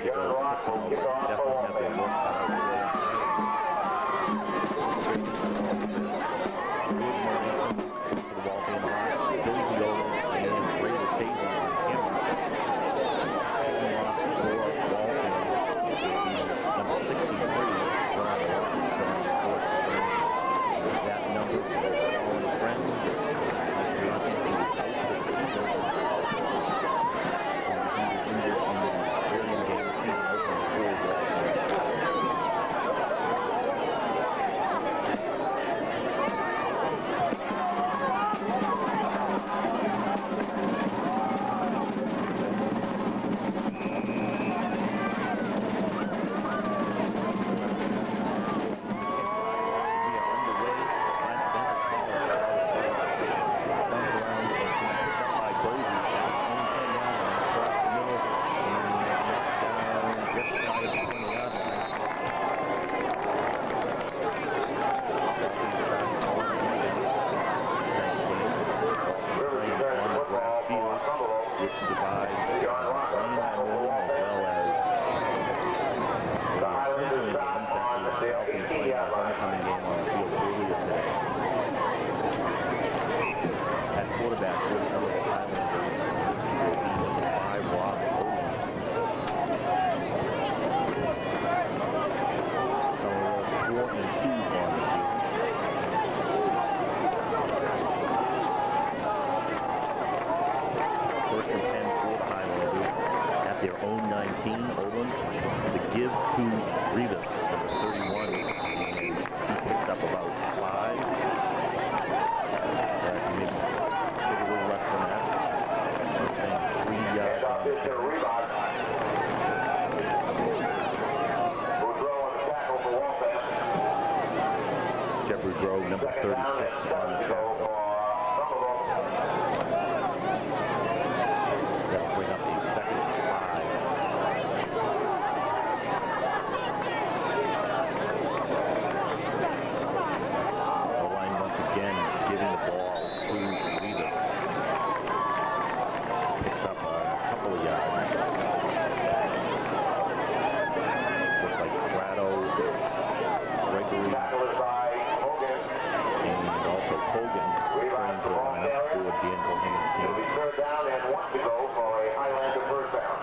to go 6-0, but definitely have their work cut out for them. To the Waltham Hawks, Bill Ziola and Ray Table on camera. Taking off for Waltham will be number 63, John Lawrence, joining the court. That number for all his friends. Nothing to the out for the season. Number 36 on the tackle. That'll bring up the second and 5. The line once again giving the ball to Rivas. Picks up a couple of yards. Looks like Prado, Gregory, Hogan trying to line up for Dan Bohan's team. It'll be third down and 1 to go for a Highlander first down.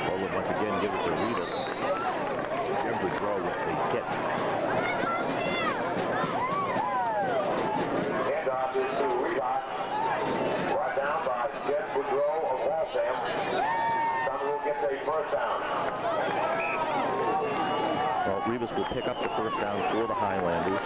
Bowler once again give it to Rivas. Every throw with the hit. Handoff is to Reebok. Brought down by Jeff Boudreau of Waltham. Sommerville gets a first down. Well, Rivas will pick up the first down for the Highlanders.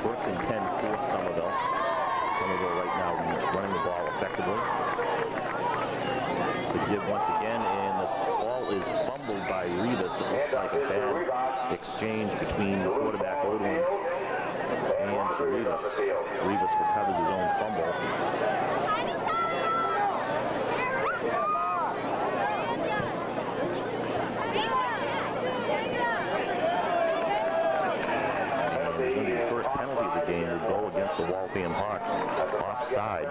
First and 10 for Sommerville. Sommerville right now running the ball effectively. The give once again, and the ball is fumbled by Rivas. It looks like a bad exchange between the quarterback Odom and Rivas. Rivas recovers his own fumble. And it's going to be the first penalty of the game. Will go against the Waltham Hawks. Offside.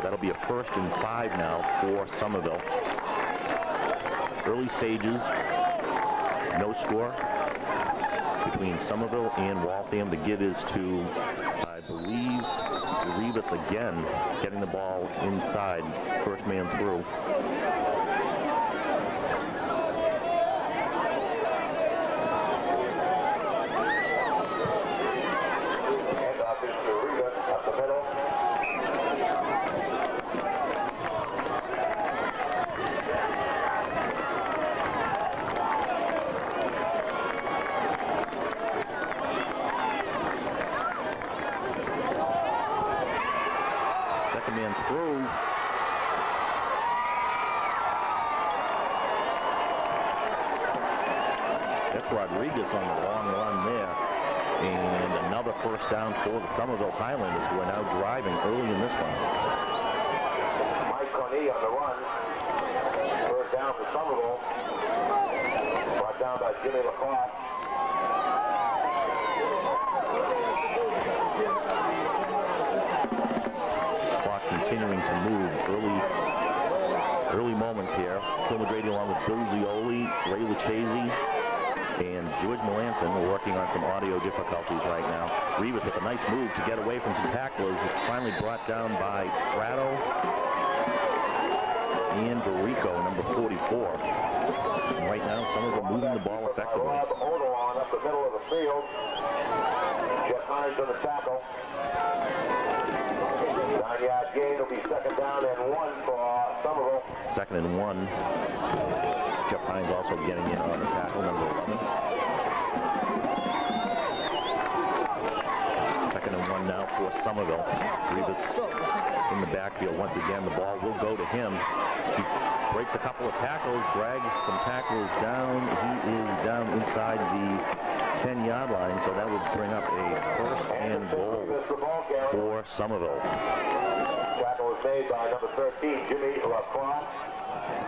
That'll be a first and 5 now for Sommerville. Early stages, no score between Sommerville and Waltham. The give is to, I believe, Rivas again, getting the ball inside, first man through. Handoff is to Rivas up the middle. second man through. That's Rodriguez on the long run there. And another first down for the Sommerville Highlanders, who are now driving early in this one. Mike Coney on the run. First down for Sommerville. Brought down by Jimmy LaCrosse. Clock continuing to move. Early moments here. Phil McGrady along with Bill Zioli, Ray Lucchese, and George Melanson working on some audio difficulties right now. Rivas with a nice move to get away from some tacklers. Finally brought down by Fratto and Dorico, number 44. And right now, Sommerville moving the ball effectively. Rob Odilon up the middle of the field. Jeff Hines on the tackle. 9-yard gain will be second down and 1 for Sommerville. Second and 1. Jeff Hines also getting in on the tackle, number 11. Second and 1 now for Sommerville. Rivas in the backfield once again. The ball will go to him. He breaks a couple of tackles, drags some tacklers down. He is down inside the 10-yard line, so that would bring up a first and goal for Sommerville. Tackle was made by number 13, Jimmy LaCrosse.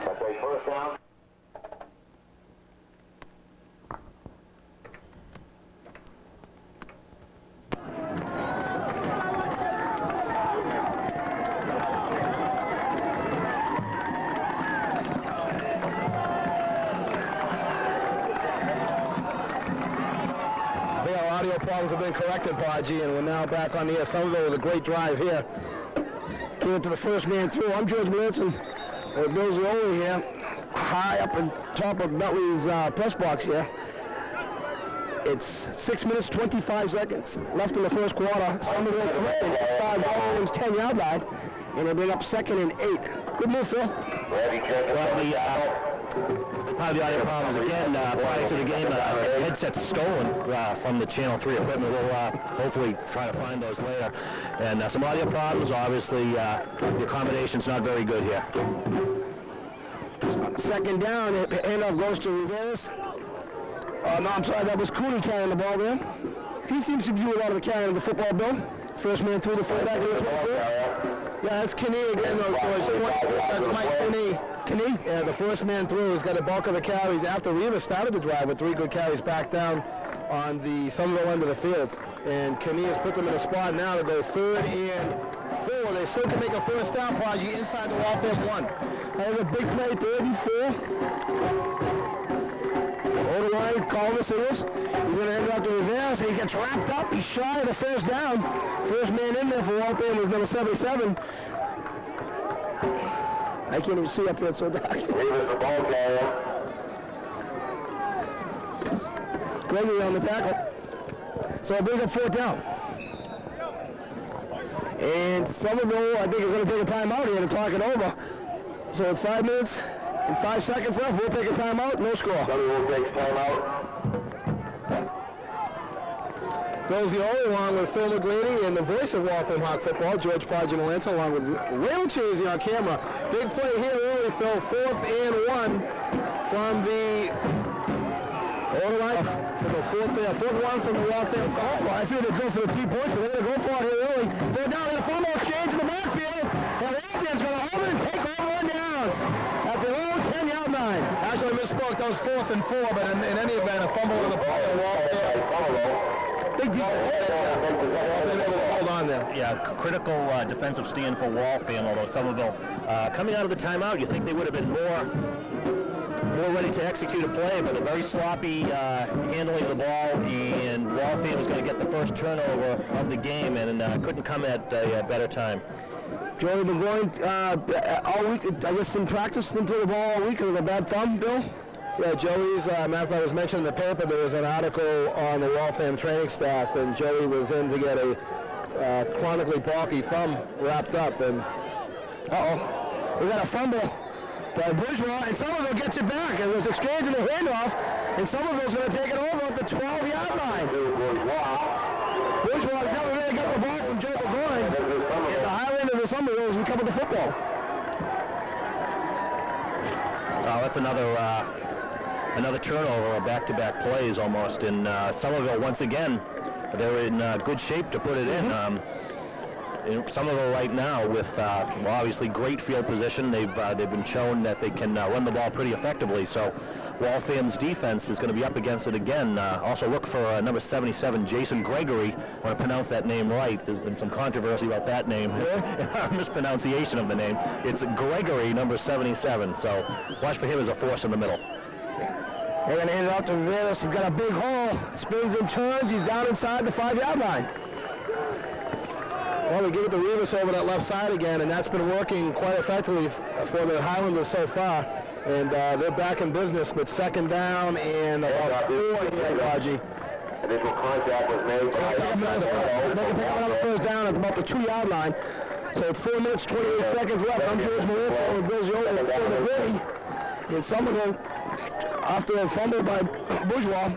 That's a first down. Audio problems have been corrected, Podgy, and we're now back on the air. Sommerville with a great drive here. Came into the first man through. I'm George Melanson with Bill Zioli here, high up on top of Bentley's press box here. It's 6 minutes, 25 seconds left in the first quarter. Sommerville threatened at 5 goals, 10-yard line, and they'll bring up second and 8. Good move, Phil. Part of the audio problems again prior to the game. Headsets stolen from the Channel 3 equipment. We'll hopefully try to find those later. And some audio problems. Obviously, the accommodation's not very good here. Second down, handoff goes to Rivas. No, I'm sorry, that was Cooney carrying the ball there. He seems to do a lot of the carrying of the football, Bill. First man through the fullback to the 24. Yeah, that's Kinney again, though. That's Mike Kinney. Kinney, the first man through, has got the bulk of the carries after Rivas started the drive with 3 good carries back down on the Sommerville end of the field. And Kinney has put them in a spot now to go 3rd and 4. They still can make a first down, Podgy, inside the Waltham 1. There's a big play, 3rd and 4. Over the line, Colvis is. He's going to end up to reverse. He gets wrapped up. He's shy of the first down. First man in there for Waltham was number 77. I can't even see up here, it's so dark. Rivas the ball carrier. Gregory on the tackle. So it brings up 4th down. And Sommerville, I think, is going to take a timeout here to talk it over. So with 5 minutes and 5 seconds left, we'll take a timeout. No score. Sommerville takes timeout. Bill Zioli along with Phil McGrady and the voice of Waltham Hawk football, George Podgy Melanson, along with Ray Lucchese on camera. Big play here early, Phil. 4th and 1 from the order line. For the 4th one from the Waltham foul. I feel they go for the 3 points, but they're going to go for it here early. They're down in the fumble exchange in the backfield. And Waltham's going to hold it and take over on downs at their own 10-yard line. Actually, I misspoke. That was 4th and 4, but in any event, a fumble on the ball. Big deal. Hold on there. Yeah, critical defensive stand for Waltham, although Sommerville coming out of the timeout, you think they would have been more ready to execute a play, but a very sloppy handling of the ball, and Waltham was going to get the first turnover of the game, and couldn't come at a better time. Joey been going all week, I guess, in practice, didn't throw the ball all week with a bad thumb, Bill? Yeah, Joey's, matter of fact, I was mentioned in the paper, there was an article on the Waltham training staff, and Joey was in to get a chronically bulky thumb wrapped up, and we got a fumble by Bourgeois, and Sommerville gets it back. It was exchanging a handoff, and Sommerville's going to take it over at the 12-yard line. Bourgeois never really got the ball from Joe Burgoyne, and the Highlanders of Sommerville recover the football. That's another turnover, back-to-back plays almost. And Sommerville, once again, they're in good shape to put it in. Sommerville right now with obviously great field position. They've been shown that they can run the ball pretty effectively. So Waltham's defense is going to be up against it again. Also look for number 77, Jason Gregory. I want to pronounce that name right. There's been some controversy about that name and our mispronunciation of the name. It's Gregory, number 77. So watch for him as a force in the middle. They're going to hand it out to Rivers. He's got a big hole. Spins and turns. He's down inside the 5-yard line. Well, we give it to Rivas over that left side again, and that's been working quite effectively for the Highlanders so far. And they're back in business with second down and about 4 here, Raji. Initial contact was made by... They can pick up another first down at about the 2-yard line. So it's 4 minutes, 28 seconds left. I'm George Moritz with Bill Ziola for the Brady. And Sommerville, after a fumble by Bourgeois,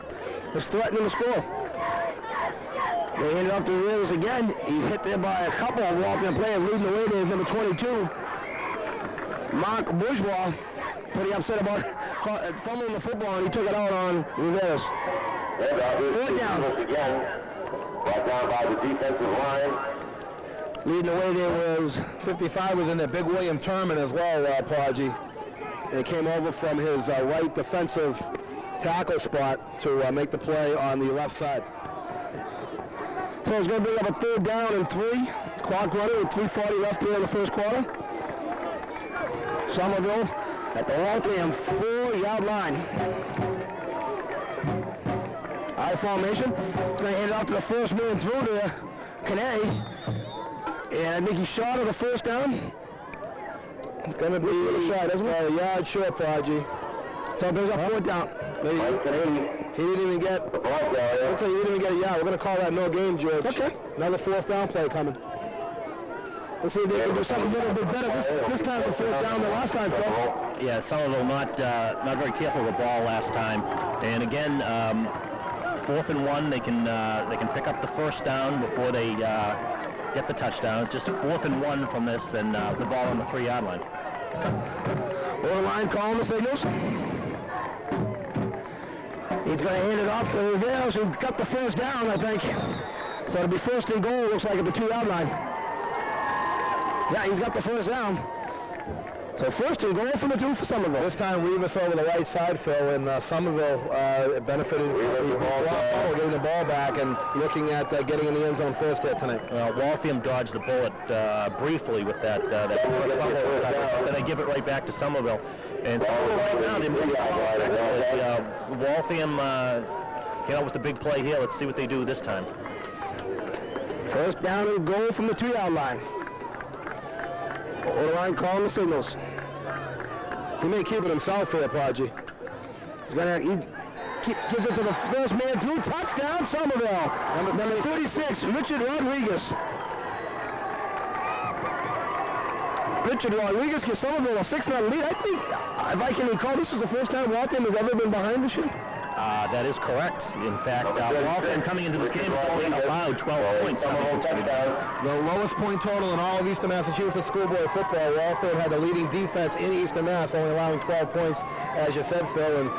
is threatening to score. They hand it off to Rivers again. He's hit there by a couple of Waltham players. Leading the way there is number 22, Mark Bourgeois. Pretty upset about fumbling the football, and he took it out on Rivers. Third down. Again, brought down by the defensive line. Leading the way there was 55 was in there. Big William Turman as well, Prodigy. and came over from his right defensive tackle spot to make the play on the left side. So it's going to bring up a third down and 3. Clock running with 3:40 left here in the first quarter. Sommerville at the Waltham 4-yard line. I formation. Going to hand it out to the first man through to Canary. And I think he's short of the first down. It's going to be a shot, isn't it? A yard short, Prodigy. So it brings up fourth down. He didn't even get, looks like he didn't even get a yard. We're going to call that no game, George. Okay. Another fourth down play coming. Let's see if they can do something a little bit better this time for fourth down than last time, Phil. Yeah, Sommerville not very careful with the ball last time. And again, 4th and 1, they can pick up the first down before they get the touchdown. It's just a 4th and 1 from this, and the ball on the 3-yard line. Order line calling the signals. He's going to hand it off to Rivera, who got the first down, I think. So it'll be 1st and goal, looks like, at the 2-yard line. Yeah, he's got the first down. So 1st and goal from the 2 for Sommerville. This time Rivas over the right side, Phil, and Sommerville benefited from the ball, getting the ball back and looking at getting in the end zone first here tonight. Well, Waltham dodged the bullet briefly with that first fumble, then they give it right back to Sommerville. And Sommerville right now, they move Waltham came out with the big play here. Let's see what they do this time. First down and goal from the 2-yard line. Order line calling the signals. He may keep it himself here, Prodigy. Gives it to the first man through. Touchdown, Sommerville. Number 36, Richard Rodriguez. Richard Rodriguez gives Sommerville a 6-0 lead. I think, if I can recall, this was the first time Waltham has ever been behind this year. That is correct. In fact, Waltham coming into this game only allowed 12 points. The lowest point total in all of Eastern Massachusetts schoolboy football. Waltham had the leading defense in Eastern Mass, only allowing 12 points, as you said, Phil. And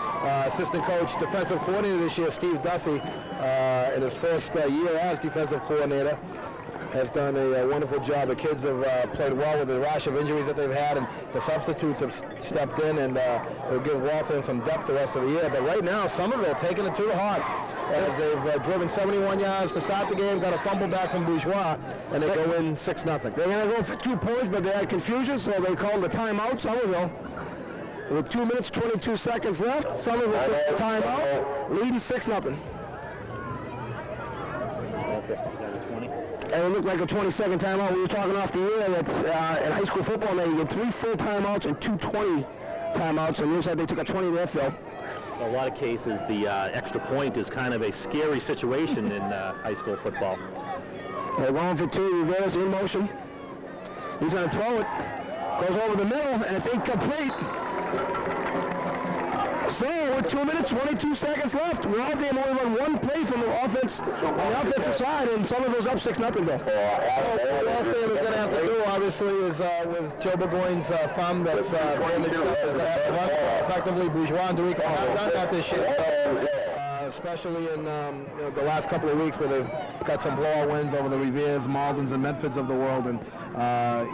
assistant coach, defensive coordinator this year, Steve Duffy, in his first year as defensive coordinator, has done a wonderful job. The kids have played well with the rash of injuries that they've had, and the substitutes have stepped in, and will give Waltham some depth the rest of the year. But right now, Sommerville taking it to the Hawks as they've driven 71 yards to start the game, got a fumble back from Bourgeois, and they go in 6-0. They're going to go for 2 points, but they had confusion, so they called the timeout, Sommerville. With 2 minutes, 22 seconds left, Sommerville took the timeout, leading 6-0. And it looked like a 20-second timeout. We were talking off the air that in high school football now you get 3 full timeouts and 2 20 timeouts, and it looks like they took a 20 there, Phil. In a lot of cases, the extra point is kind of a scary situation in high school football. They're going for 2. Rivera's in motion. He's going to throw it. Goes over the middle, and it's incomplete. So, with 2 minutes, 22 seconds left, Waltham only run 1 play from the offense on the offensive side, and Sommerville's up 6-0 though. What Waltham is going to have to do, obviously, obviously is with Joe Burgoyne's thumb that's bandaged up. Is going to have to run effectively. Bourgeois and DeRico have done that this year, especially in the last couple of weeks where they've got some blowout wins over the Reveres, Maldons, and Medfords of the world. And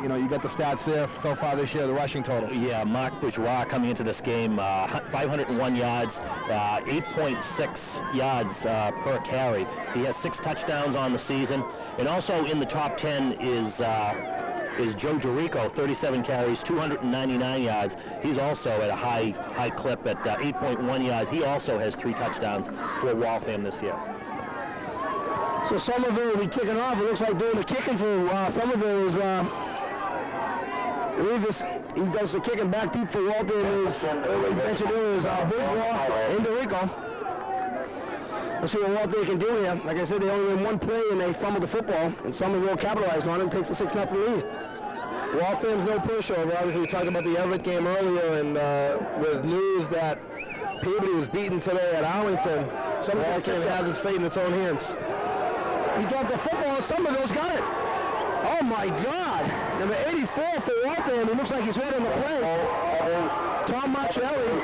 you got the stats there so far this year, the rushing totals. Yeah, Marc Bourgeois coming into this game, 501 yards, 8.6 yards per carry. He has 6 touchdowns on the season, and also in the top 10 is Joe DeRico, 37 carries, 299 yards. He's also at a high clip at 8.1 yards. He also has 3 touchdowns for Waltham this year. So Sommerville will be kicking off. It looks like doing the kicking for Sommerville is Rivas. He does the kicking back deep for Waltham. We mentioned earlier is Bourgeois and DeRico. Let's see what Waltham can do here. Like I said, they only win one play and they fumbled the football, and Sommerville capitalized on it and takes a 6-0 lead. Waltham's no pushover. Obviously, we talked about the Everett game earlier, and with news that Peabody was beaten today at Arlington, Waltham has his fate in its own hands. He dropped the football, and Sommerville's got it. Oh my God! Number 84 for Waltham. He looks like he's right on the play. Tom Marcelli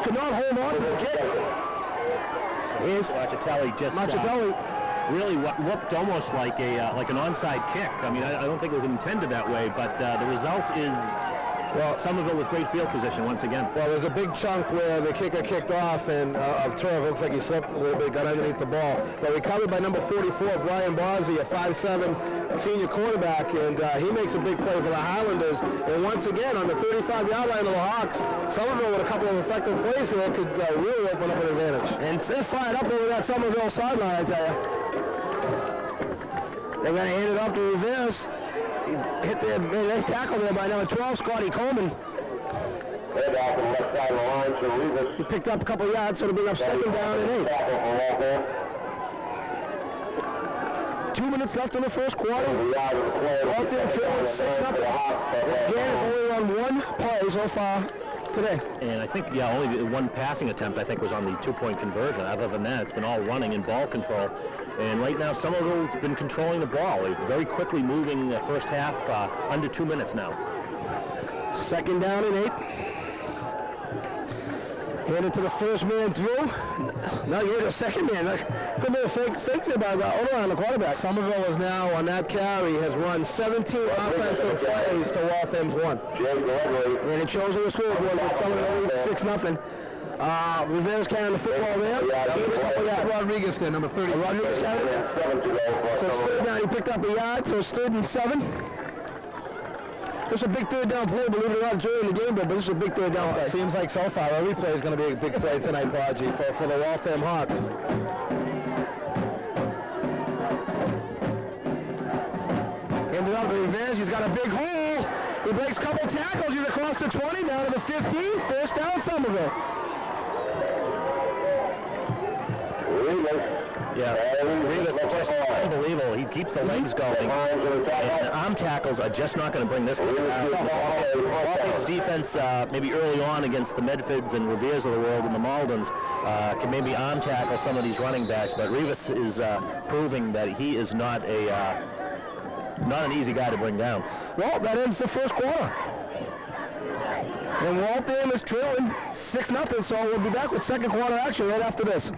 could not hold on to the kick. Marcelli just really what looked almost like an onside kick. I mean, I don't think it was intended that way, but the result is, well, Sommerville with great field position once again. Well, there's a big chunk where the kicker kicked off and of turf. Looks like he slipped a little bit, got underneath the ball. But recovered by number 44, Brian Bozzi, a 5'7" senior quarterback, and he makes a big play for the Highlanders. And once again, on the 35-yard line of the Hawks, Sommerville with a couple of effective plays here could really open up an advantage. And they're fired up over that Sommerville sideline, I tell you. They're going to hand it off to Rivers. He hit their nice tackle there by number 12, Scotty Coleman. He picked up a couple yards, so it'll be up 2nd down and 8. 2 minutes left in the first quarter. Out there trailing 6-0. Again, only on one play so far today. And I think, only the one passing attempt, I think, was on the 2-point conversion. Other than that, it's been all running and ball control. And right now, Sommerville's been controlling the ball. They're very quickly moving the first half, under 2 minutes now. 2nd down and 8. Handed to the first man through. Now you're the second man. Good little fakes there by Odoron, the quarterback. Sommerville is now, on that carry, has run 17 offensive plays to Waltham's 1. And it shows on the scoreboard with Sommerville 6-0. Rivera's carrying the football there. Rodriguez there, number 30. Rodriguez carrying it. So it's 3rd down. He picked up a yard, so it's 3rd and 7. This is a big 3rd down play, believe it or not, during the game, but this is a big 3rd down play. It seems like so far every play is going to be a big play tonight, Prodigy, for the Waltham Hawks. Ended up to Rivera. He's got a big hole. He breaks a couple tackles. He's across the 20, down to the 15. 1st down, Sommerville. Yeah, Rivas just unbelievable. He keeps the legs going, and arm tackles are just not going to bring this guy down. Waltham's defense, maybe early on against the Medfords and Reveres of the world and the Maldons, can maybe arm tackle some of these running backs, but Rivas is proving that he is not an easy guy to bring down. Well, that ends the first quarter. And Waltham is trailing 6-0, so we'll be back with 2nd quarter action right after this.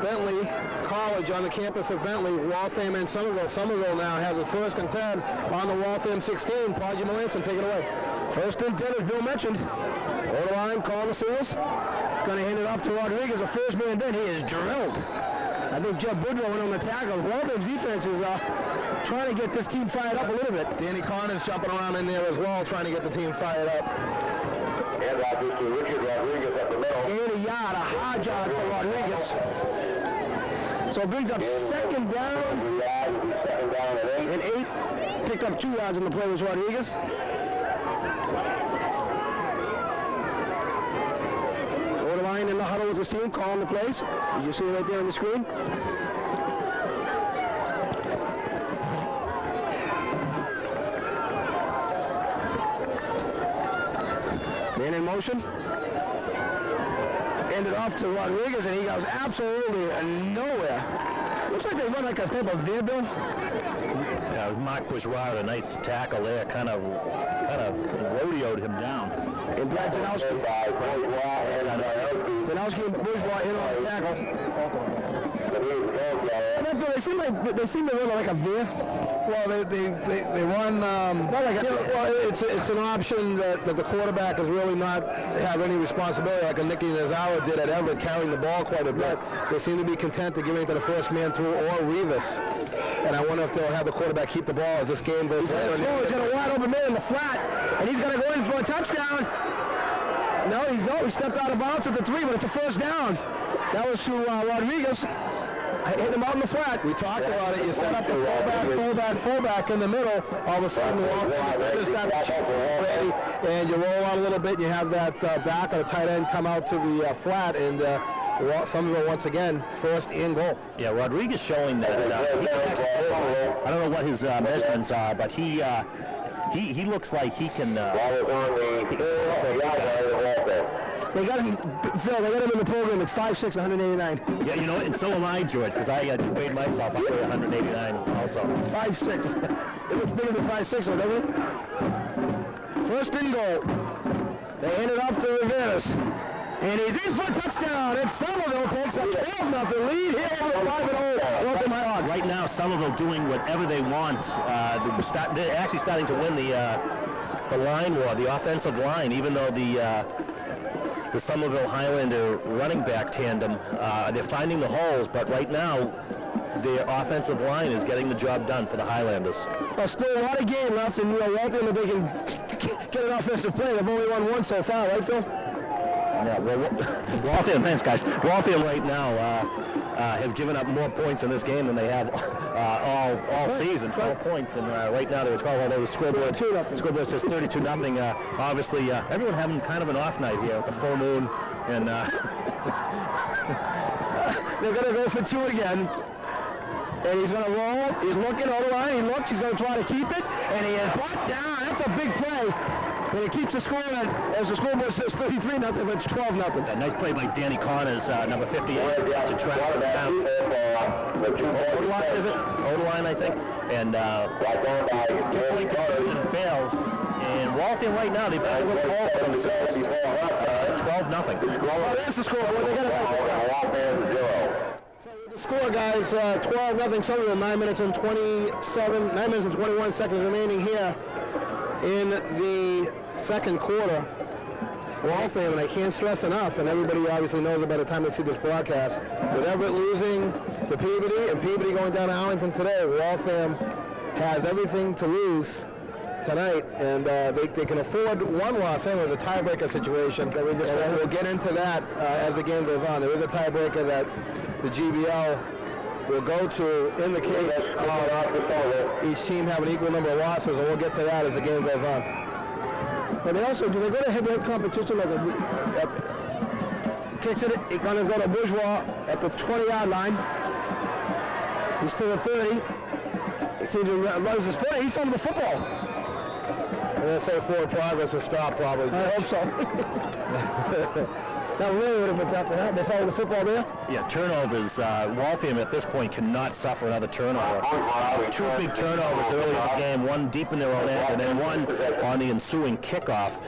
Bentley College on the campus of Bentley, Waltham and Sommerville. Sommerville now has a 1st and 10 on the Waltham 16. Paji Melanson, take it away. 1st and 10, as Bill mentioned. Over the line, calling the seals. Going to hand it off to Rodriguez, a 1st man then. He is drilled. I think Jeff Boudreaux went on the tackle. Waltham's defense is trying to get this team fired up a little bit. Danny Connors jumping around in there as well, trying to get the team fired up. And obviously Richard Rodriguez up the middle. Gain a yard, a hard yard for Rodriguez. So it brings up 2nd down. 2nd down and 8. And 8. Picked up 2 yards in the play was Rodriguez. Over the line in the huddle with his team, calling the plays. You see it right there on the screen. and in motion. Ended off to Rodriguez, and he goes absolutely nowhere. Looks like they run like a type of veer, Bill. Yeah, Mark Bourgeois, a nice tackle there, kind of rodeoed him down. And Brad Janowski. Janowski and Bourgeois in on the tackle. They seem to run like a veer. Well, they run. It's an option that the quarterback does really not have any responsibility, like a Nicky Nazawa did at Everett, carrying the ball quite a bit. They seem to be content to giving it to the first man through or Rivas. And I wonder if they'll have the quarterback keep the ball as this game goes on. He's got a wide open man in the flat, and he's going to go in for a touchdown. No, he stepped out of bounds at the 3, but it's a first down. That was to Rodriguez. Hit him out in the flat. We talked about it. You set up the fullback in the middle. All of a sudden, defenders got the chip ready, and you roll out a little bit, and you have that back or the tight end come out to the flat, and Sommerville once again, first and goal. Yeah, Rodriguez showing that he can actually, I don't know what his measurements are, but he looks like he can. They got him, Phil. They got him in the program at 5'6", 189. Yeah, you know, and so am I, George, because I weighed myself. I weigh 189 also. 5'6". It looks bigger than 5'6", doesn't it? First and goal. They hand it off to Rivera. And he's in for a touchdown. And Sommerville takes a 12-0 lead here over the 5-0 Waltham Hawks. Right now, Sommerville doing whatever they want. They're actually starting to win the line war, the offensive line, even though the Sommerville Highlander running back tandem, they're finding the holes, but right now, their offensive line is getting the job done for the Highlanders. Well, still a lot of game left, and Waltham, if they can get an offensive play, they've only won one so far, right, Phil? Yeah, well, Waltham, thanks, guys. Waltham right now have given up more points in this game than they have all season, 12 points, and right now they're at 12, although the scoreboard says 32-0. Obviously, everyone having kind of an off night here with the full moon, and they're going to go for 2 again. And he's going to roll. He's looking over the line. He looks. He's going to try to keep it, and he is brought down. That's a big play. And he keeps the score as the scoreboard says 33-0, but it's 12-0. A nice play by Danny Connors, number 58, to track him down. Odeline, is it? Odeline, I think. And 2-point conversion fails. And Waltham right now, they've got a little hole for themselves. 12-0. Well, there's the scoreboard. They got to fight this guy. So the score, guys, 12-0. Somewhere 9 minutes and 21 seconds remaining here in the second quarter. Waltham, and I can't stress enough, and everybody obviously knows it by the time they see this broadcast, with Everett losing to Peabody and Peabody going down to Arlington today, Waltham has everything to lose tonight, and they can afford one loss anyway, the tiebreaker situation. We'll get into that as the game goes on. There is a tiebreaker that the GBL will go to in the case of each team have an equal number of losses, and we'll get to that as the game goes on. But they also, do they go to head-to-head competition like kicks it, he's going to go to Bourgeois at the 20-yard line. He's to the 30. He seems to lose his foot. He's from the football. I'm going to say forward progress has stopped probably. I hope so. That really would have been tough to have. They follow the football there? Yeah, turnovers. Waltham at this point cannot suffer another turnover. 2 big turnovers early in the game, one deep in their own end, and then one on the ensuing kickoff.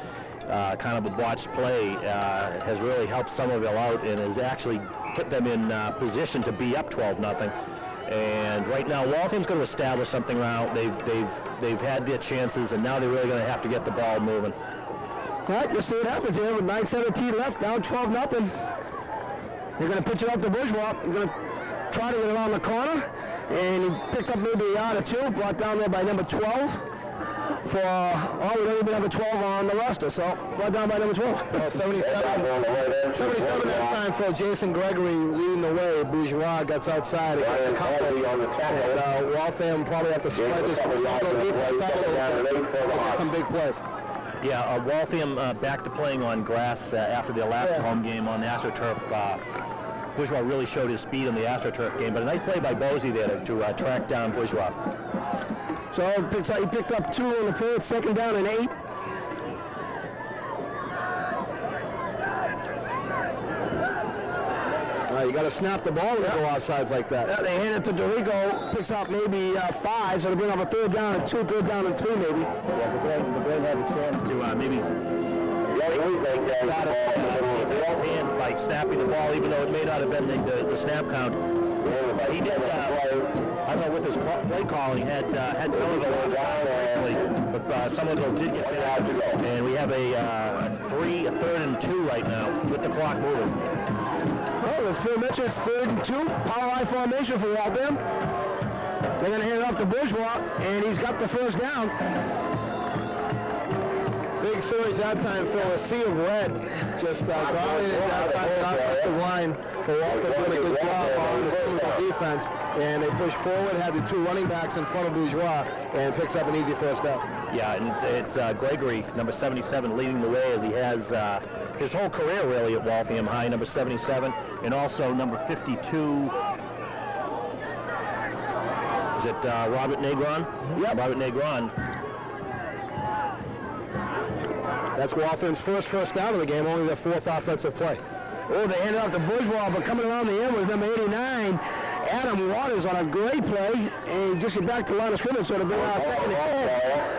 Kind of a botched play has really helped Sommerville out and has actually put them in position to be up 12-0. And right now, Waltham's going to establish something around. They've had their chances, and now they're really going to have to get the ball moving. All right, you'll see what happens here with 9:17 left, down 12-0. They're going to pitch it up to Bourgeois. He's going to try to get it on the corner, and he picks up maybe a yard or 2, brought down there by number 12. We don't even have a 12 on the roster, so brought down by number 12. 77 that time for Jason Gregory leading the way. Bourgeois gets outside. He gets a couple. And Waltham probably have to spread this defense out a little bit to get some big plays. Yeah, Waltham back to playing on grass after their last home game on the AstroTurf. Bourgeois really showed his speed in the AstroTurf game, but a nice play by Bosey there to track down Bourgeois. So he picked up 2 on the play. It's 2nd down and 8. You got to snap the ball when you go offsides like that. Yeah, they hand it to Dorico, picks up maybe 5, so they bring up a 3rd down and 2, 3rd down and 3 maybe. Yeah, the Brain had a chance to maybe out of his hand by snapping the ball, even though it may not have been the snap count. He did, I don't know, with his play calling, had Sommerville off quickly, but Sommerville did get back, and we have a 3rd and 2 right now with the clock moving. Oh, as Phil mentioned, it's 3rd and 2, power line formation for Waltham. They're going to hand it off to Bourgeois, and he's got the 1st down. Big series that time, Phil. A sea of red just dominated that time. The offensive line for Waltham doing a good job on the Sommerville defense, and they pushed forward, had the 2 running backs in front of Bourgeois, and picks up an easy 1st down. Yeah, and it's Gregory, number 77, leading the way as he has his whole career really at Waltham High, number 77, and also number 52. Is it Robert Negron? Yep. Robert Negron. That's Waltham's first down of the game, only their 4th offensive play. Oh, they handed off to Bourgeois, but coming around the end was number 89, Adam Waters, on a great play, and just get back to the line of scrimmage, so to bring out 2nd and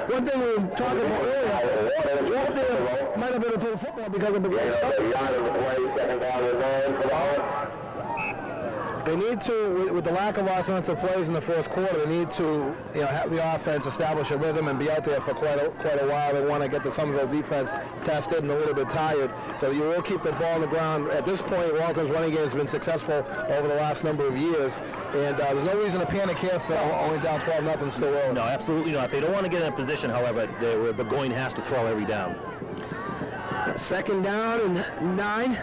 10. One thing we were talking about earlier, Waltham might have been a total football because of the great stuff. They need to, with the lack of offensive plays in the 1st quarter, they need to, have the offense establish a rhythm and be out there for quite a while. They want to get the Sommerville defense tested and a little bit tired, so you will keep the ball on the ground. At this point, Waltham's running game has been successful over the last number of years, and there's no reason to panic here, Phil. Only down 12-0 still early. No, absolutely not. They don't want to get in a position, however, where Burgoyne has to throw every down. 2nd down and 9.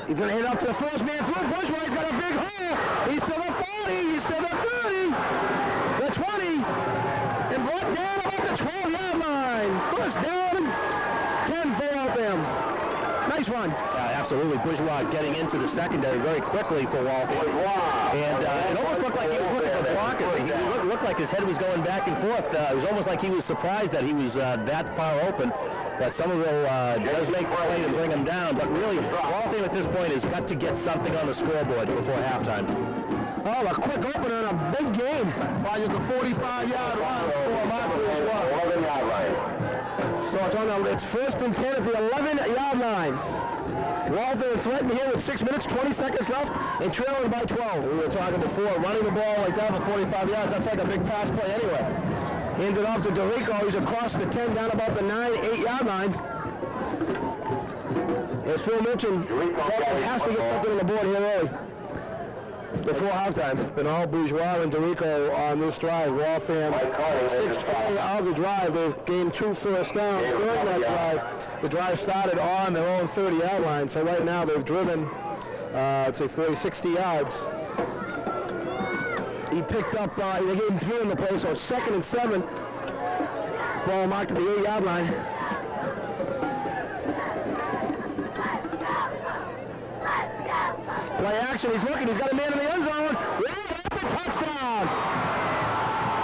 He's going to hand up to the 1st man through. Bourgeois, he's got a big hole. He's to the 40. He's to the 30. The 20. And brought down about the 12-yard line. 1st down and 10 for Waltham. Nice run. Yeah, absolutely. Bourgeois getting into the secondary very quickly for Waltham. And it almost looked like he was looking for blockers. He looked like his head was going back and forth. It was almost like he was surprised that he was that far open. But Sommerville does make the play to bring him down. But really, Waltham at this point has got to get something on the scoreboard before halftime. Oh, a quick opener and a big gain by just a 45-yard run for Mark Bourgeois. So it's 1st and 10 at the 11-yard line. Waltham threatened here with 6 minutes, 20 seconds left, and trailing by 12. We were talking before, running the ball like that for 45 yards, that's like a big pass play anyway. Hands it off to Dorico. He's across the 10, down about the 8-yard line. As Phil mentioned, Waltham has to get something on the board here early. Before halftime. It's been all Bourgeois and Dorico on this drive. Waltham, 6:20 out of the drive. They've gained 2 first downs during that drive. The drive started on their own 30-yard line, so right now they've driven, let's say, 40, 60 yards. He picked up, they gave him 3 in the play, so it's 2nd and 7. Ball marked at the 8-yard line. Play action, he's looking, he's got a man in the end zone. Wide open, touchdown!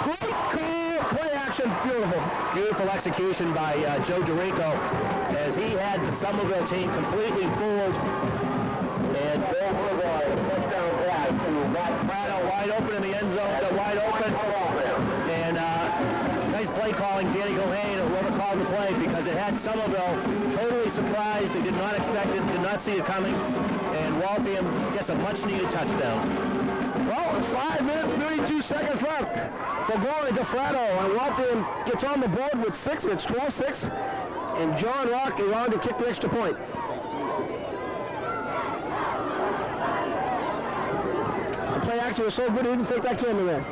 Great call, play action, beautiful. Beautiful execution by Joe Dorico as he had the Sommerville team completely fooled. And touchdown pass to Matt Prado, wide open in the end zone, wide open. And nice play calling, Danny Gohane, whoever called the play, because it had Sommerville totally surprised. They did not expect it, did not see it coming. And Waltham gets a much-needed touchdown. Well, it's 5 minutes, 32 seconds left. Burgoyne to Frado, and Waltham gets on the board with 6. It's 12-6, and John Rock is on to kick the extra point. The play action was so good, he didn't think that cameraman.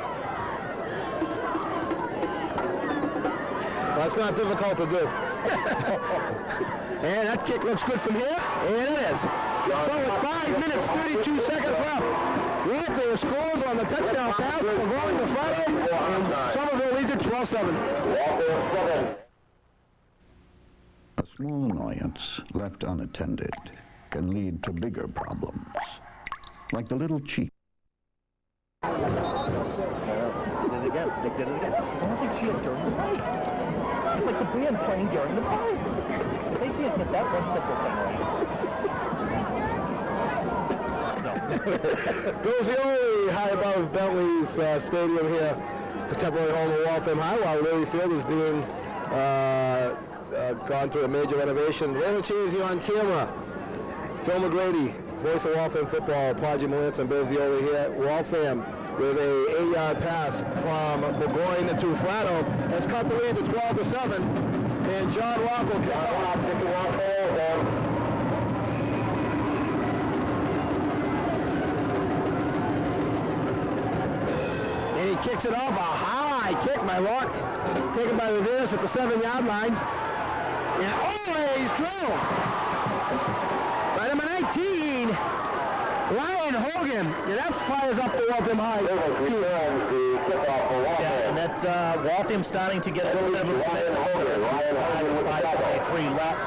That's not difficult to do. And that kick looks good from here, and it is. So with 5 minutes, 32 seconds left, Waltham scores on the touchdown pass. Burgoyne to Frado, and Sommerville leads it 12-7. A small annoyance left unattended can lead to bigger problems, like the little cheek. Did it again. They did it again. I don't think she had during the plays. It's like the band playing during the plays. If they can't get that one simple thing right. Gozzioli high above Bentley's stadium here. The temporary home of Waltham High, while Lily Field is being gone through a major renovation. Raymond Cheesy on camera. Phil McGrady, voice of Waltham football. Podgy Malintz and Gozzioli here. Waltham with a 8-yard pass from Burgoyne to Fratto has cut the lead to 12-7. And John Rock will kick off. And he kicks it off, a high kick by Rock, taken by Rivers at the 7-yard line. And he's drilled by number 19, Ryan Hogan. And that fires up the Waltham High. Yeah, and that Waltham starting to get a little bit of a momentum. 5:23 left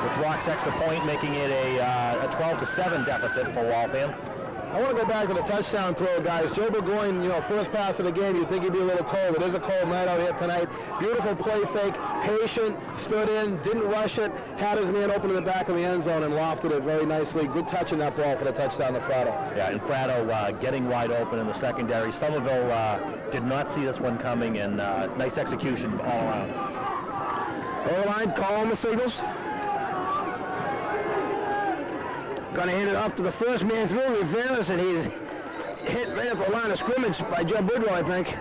with Rock's extra point, making it a 12-7 deficit for Waltham. I want to go back to the touchdown throw, guys. Joe Burgoyne, first pass of the game, you'd think he'd be a little cold. It is a cold night out here tonight. Beautiful play fake, patient, stood in, didn't rush it, had his man open in the back of the end zone and lofted it very nicely. Good touch in that ball for the touchdown to Fratto. Yeah, and Fratto getting wide open in the secondary. Sommerville did not see this one coming, and nice execution all around. O-line, call on the signals. Gonna hand it off to the first man through, Rivers, and he's hit right at the line of scrimmage by Joe Bridwell, I think.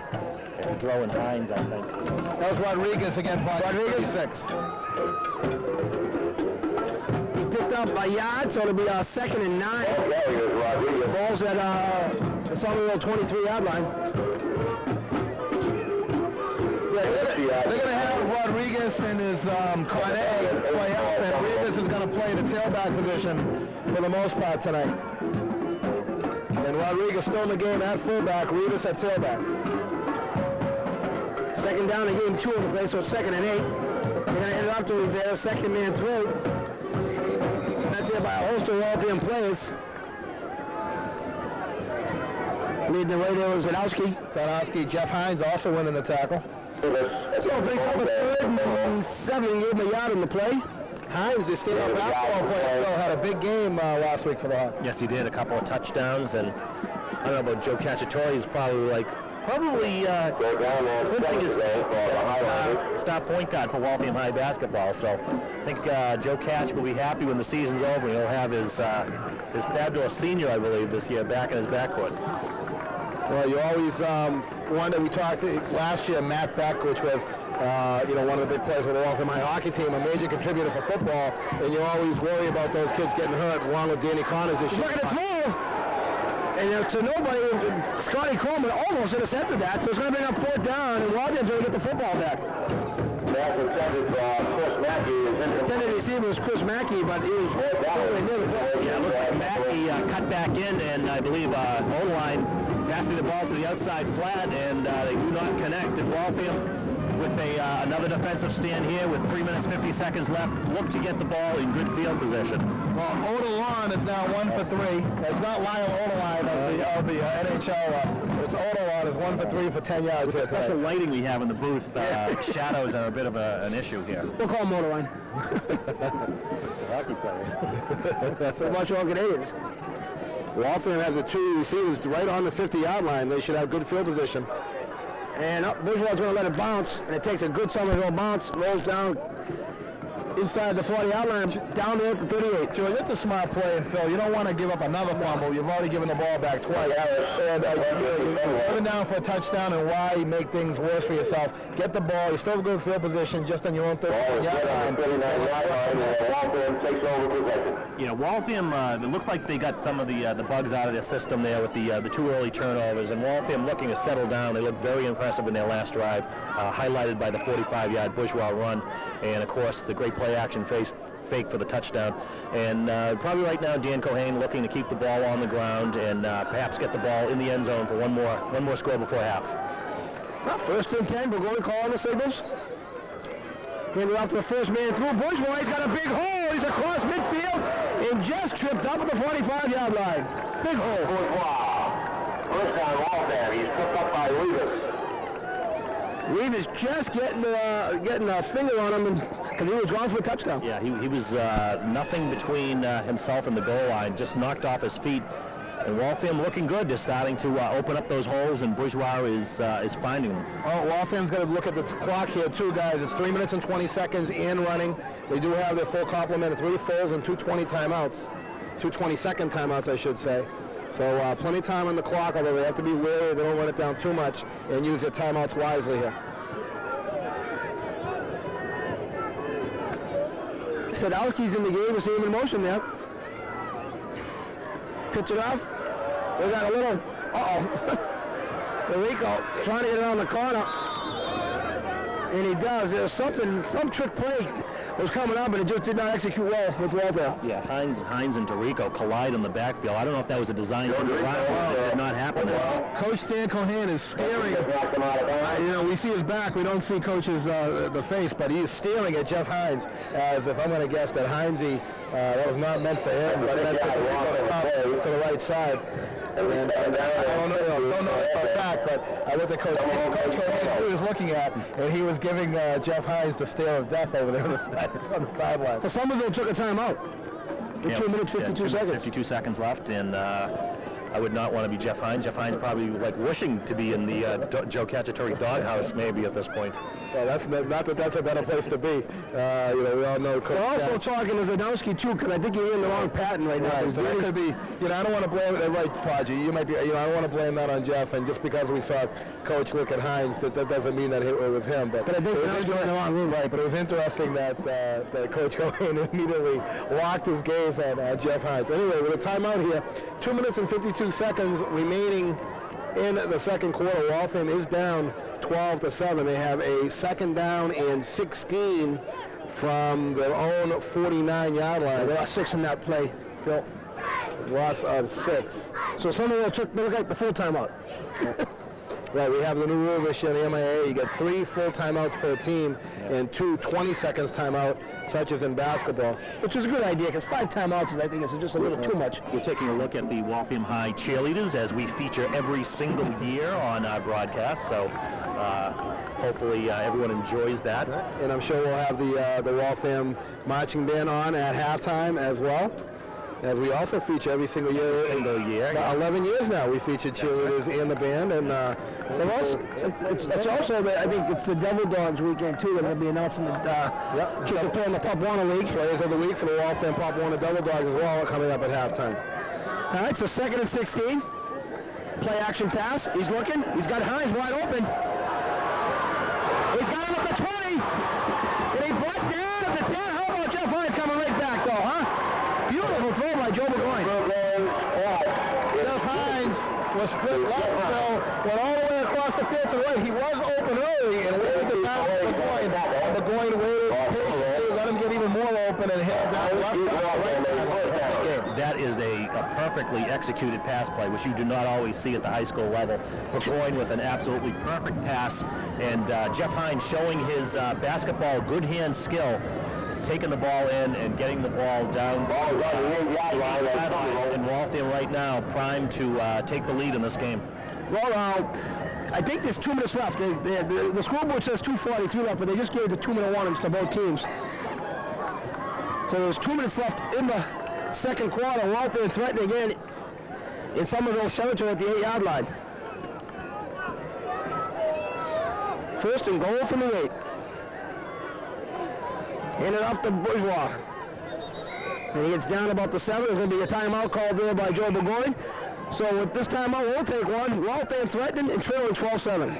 And throwing Hines, I think. That was Rodriguez again, Rodriguez 6. He picked up a yard, so it'll be 2nd and 9. Ball's at the Sommerville 23-yard line. They're going to have Rodriguez and his Cornet play out, and Rivas is going to play the tailback position for the most part tonight. And Rodriguez still in the game at fullback, Rivas at tailback. 2nd down and game 2 of the play, so it's 2nd and 8. They're going to hand it off to Rivera, 2nd man through. Met there by a host of Waltham players. Leading the way there was Zanowski. Jeff Hines also winning the tackle. So big up a 3rd and 7, gave him a yard in the play. Hines, the stand-up basketball player, had a big game last week for the Hawks. Yes, he did. A couple of touchdowns, and I don't know about Joe Cacciatore. He's probably flipping his star point guard for Waltham High basketball. So I think Joe Catch will be happy when the season's over. He'll have his fabulous senior, I believe, this year back in his backcourt. Well, you always wonder. We talked last year, Matt Beck, which was one of the big players with the Waltham High hockey team, a major contributor for football, and you always worry about those kids getting hurt, along with Danny Connors this year. Look at the throw! And to nobody, Scotty Coleman almost intercepted that, so it's going to bring up 4th down, and Waltham's going to get the football back. Intended receiver was Chris Mackey, but he was near the play. Yeah, it looks like Mackey cut back in, and I believe O-line passing the ball to the outside flat, and they do not connect. And Waltham with another defensive stand here with 3 minutes 50 seconds left. Look to get the ball in good field position. Well, Odalon is now 1 for 3. It's not Lyle Odaline of the NHL. It's Odalon is 1 for 3 for 10 yards. With the special lighting we have in the booth, shadows are a bit of an issue here. We'll call him Motorline. Hockey players. For the Montreal Canadiens. Waltham has the 2 receivers right on the 50-yard line. They should have good field position. And Bourgeois is going to let it bounce, and it takes a good Sommerville bounce, rolls down inside the 40-yard line, down there at the 38. George, that's a smart play, and Phil, you don't want to give up another fumble. You've already given the ball back twice. And you're coming down for a touchdown, and why make things worse for yourself? Get the ball. You're still in good field position, just on your own 39-yard line. Waltham, it looks like they got some of the bugs out of their system there with the 2 early turnovers, and Waltham looking to settle down. They look very impressive in their last drive, highlighted by the 45-yard Bourgeois run, and of course the great play action fake for the touchdown. And probably right now Dan Cohane looking to keep the ball on the ground and perhaps get the ball in the end zone for one more score before half. Well, 1st and 10, we're going to call on the signals. Hand it off to the first man through. Bourgeois, he's got a big hole. He's across midfield and just tripped up at the 45-yard line. Big hole. Bourgeois. First down Waltham. He's tripped up by Rivas. Rivas just getting a finger on him because he was gone for a touchdown. Yeah, he was nothing between himself and the goal line, just knocked off his feet. And Waltham looking good. They're starting to open up those holes, and Bourgeois is finding them. Oh, Waltham's going to look at the clock here too, guys. It's 3 minutes and 20 seconds and running. They do have their full complement of 3 fulls and 2 20 timeouts. 2 20-second timeouts, I should say. So plenty of time on the clock, although they have to be wary they don't run it down too much and use their timeouts wisely here. Sadowski's in the game. We see him in motion now. Pitch it off. We got a little, DeRico trying to get around the corner. And he does. There's some trick play was coming up, but it just did not execute well with Waltham. Yeah, Hines and DeRico collide in the backfield. I don't know if that was a design from the ground. It did not happen. Coach Dan Cohan is staring. We see his back. We don't see Coach's the face, but he is staring at Jeff Hines as if I'm going to guess that Hinesy, that was not meant for him, but meant to the right side. And I don't know for a fact, but I looked at Coach Cohan, who he was looking at, and he was giving Jeff Hines the stare of death over there on the sideline. Well, Sommerville took a timeout. 2 minutes, 52 seconds. 52 seconds left, and I would not want to be Jeff Hines. Jeff Hines probably like wishing to be in the Joe Cacciatore doghouse maybe at this point. Well, that's not that that's a better place to be. We all know Coach. We're also talking to Zadowski too, because I think you're in the wrong pattern right now. Right, so that could be, I don't want to blame it, right, Podgy, you might be, I don't want to blame that on Jeff, and just because we saw Coach look at Hines, that doesn't mean that it was him. But I think Zadowski was in the wrong room. Right, but it was interesting that Coach Cohen immediately locked his gaze on Jeff Hines. Anyway, with a timeout here, 2 minutes and 52 seconds remaining in the second quarter. Waltham is down 12-7. They have a second down and 16 from their own 49-yard line. They lost 6 in that play, Bill. Loss of 6. So some of them look like the full timeout. Right, we have the new rule this year in the MIA. You get 3 full timeouts per team and 2 20-seconds timeout, such as in basketball. Which is a good idea, because 5 timeouts I think is just a little too much. We're taking a look at the Waltham High cheerleaders as we feature every single year on our broadcast. So hopefully everyone enjoys that. And I'm sure we'll have the Waltham marching band on at halftime as well, as we also feature every single year. 11 years now we featured cheerleaders in the band, and it's also I think it's the Devil Dogs weekend too. They're going to be announcing the kids are playing the Pop Warner League. Players of the week for the Waltham Pop Warner Devil Dogs as well, coming up at halftime. All right, so 2nd and 16. Play action pass. He's looking. He's got Hines wide open. He's got him at the 20. And he brought down at the 10. How about Jeff Hines coming right back though, huh? Beautiful throw by Joe Burgoyne. Jeff Hines was split left, went all the way across the field to the right. He was open early and waved it down to Burgoyne. Burgoyne waited patiently, let him get even more open, and hit it down left. That is a perfectly executed pass play, which you do not always see at the high school level. Burgoyne with an absolutely perfect pass, and Jeff Hines showing his basketball good hand skill, taking the ball in and getting the ball down. And Waltham right now primed to take the lead in this game. Well, I think there's 2 minutes left. The scoreboard says 2:43 left, but they just gave the 2-minute warnings to both teams. So there's 2 minutes left in the second quarter. Waltham threatening again in Sommerville's territory at the 8-yard line. 1st and goal from the 8. In and off to Bourgeois. And he gets down about the 7. There's going to be a timeout called there by Joe Burgoyne. So with this timeout, we'll take one. Waltham threatening and trailing 12-7.